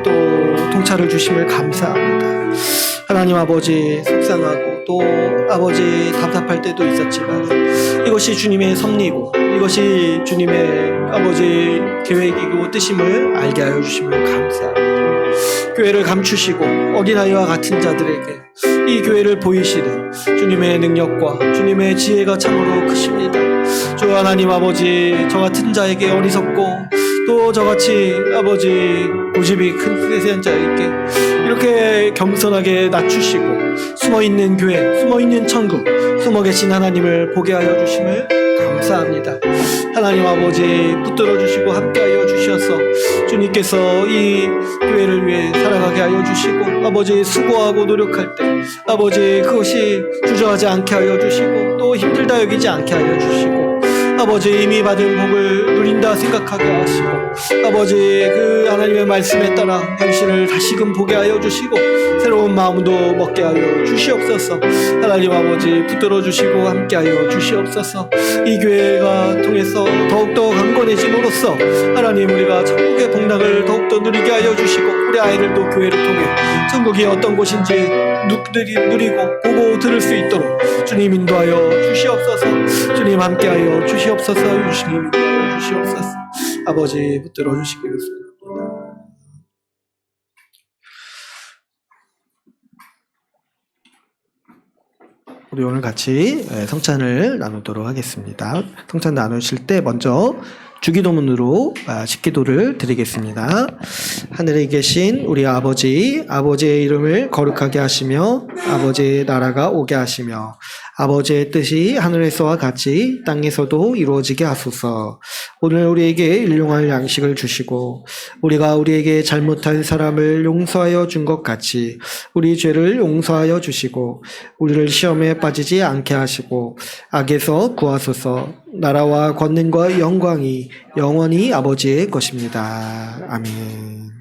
또 통찰을 주심을 감사합니다. 하나님 아버지 속상하고 또 아버지 답답할 때도 있었지만 이것이 주님의 섭리고 이것이 주님의 아버지 계획이고 뜻임을 알게 하여 주심을 감사합니다. 교회를 감추시고 어린아이와 같은 자들에게 이 교회를 보이시는 주님의 능력과 주님의 지혜가 참으로 크십니다. 주 하나님 아버지 저 같은 자에게 어리석고 또 저같이 아버지 고집이 큰 세세한 자에게 이렇게 겸손하게 낮추시고 숨어있는 교회, 숨어있는 천국, 숨어 계신 하나님을 보게 하여 주심을 감사합니다. 하나님 아버지 붙들어 주시고 함께하여 주셔서 주님께서 이 교회를 위해 살아가게 하여 주시고 아버지 수고하고 노력할 때 아버지 그것이 주저하지 않게 하여 주시고 또 힘들다 여기지 않게 하여 주시고 아버지 이미 받은 복을 누린다 생각하게 하시고 아버지 그 하나님의 말씀에 따라 현실을 다시금 보게 하여 주시고 새로운 마음도 먹게 하여 주시옵소서. 하나님 아버지 붙들어 주시고 함께 하여 주시옵소서. 이 교회가 통해서 더욱더 강건해짐으로써 하나님 우리가 천국의 복락을 더욱더 누리게 하여 주시고 우리 아이들도 교회를 통해 천국이 어떤 곳인지 누리고 보고 들을 수 있도록 주님 인도하여 주시옵소서. 주님 함께하여 주시옵소서. 주님 인도하여 주시옵소서. 아버지 붙들어 주시기를 소원합니다. 우리 오늘 같이 성찬을 나누도록 하겠습니다. 성찬 나누실 때 먼저 주기도문으로 식기도를 드리겠습니다. 하늘에 계신 우리 아버지, 아버지의 이름을 거룩하게 하시며 아버지의 나라가 오게 하시며 아버지의 뜻이 하늘에서와 같이 땅에서도 이루어지게 하소서. 오늘 우리에게 일용할 양식을 주시고 우리가 우리에게 잘못한 사람을 용서하여 준 것 같이 우리 죄를 용서하여 주시고 우리를 시험에 빠지지 않게 하시고 악에서 구하소서. 나라와 권능과 영광이 영원히 아버지의 것입니다. 아멘.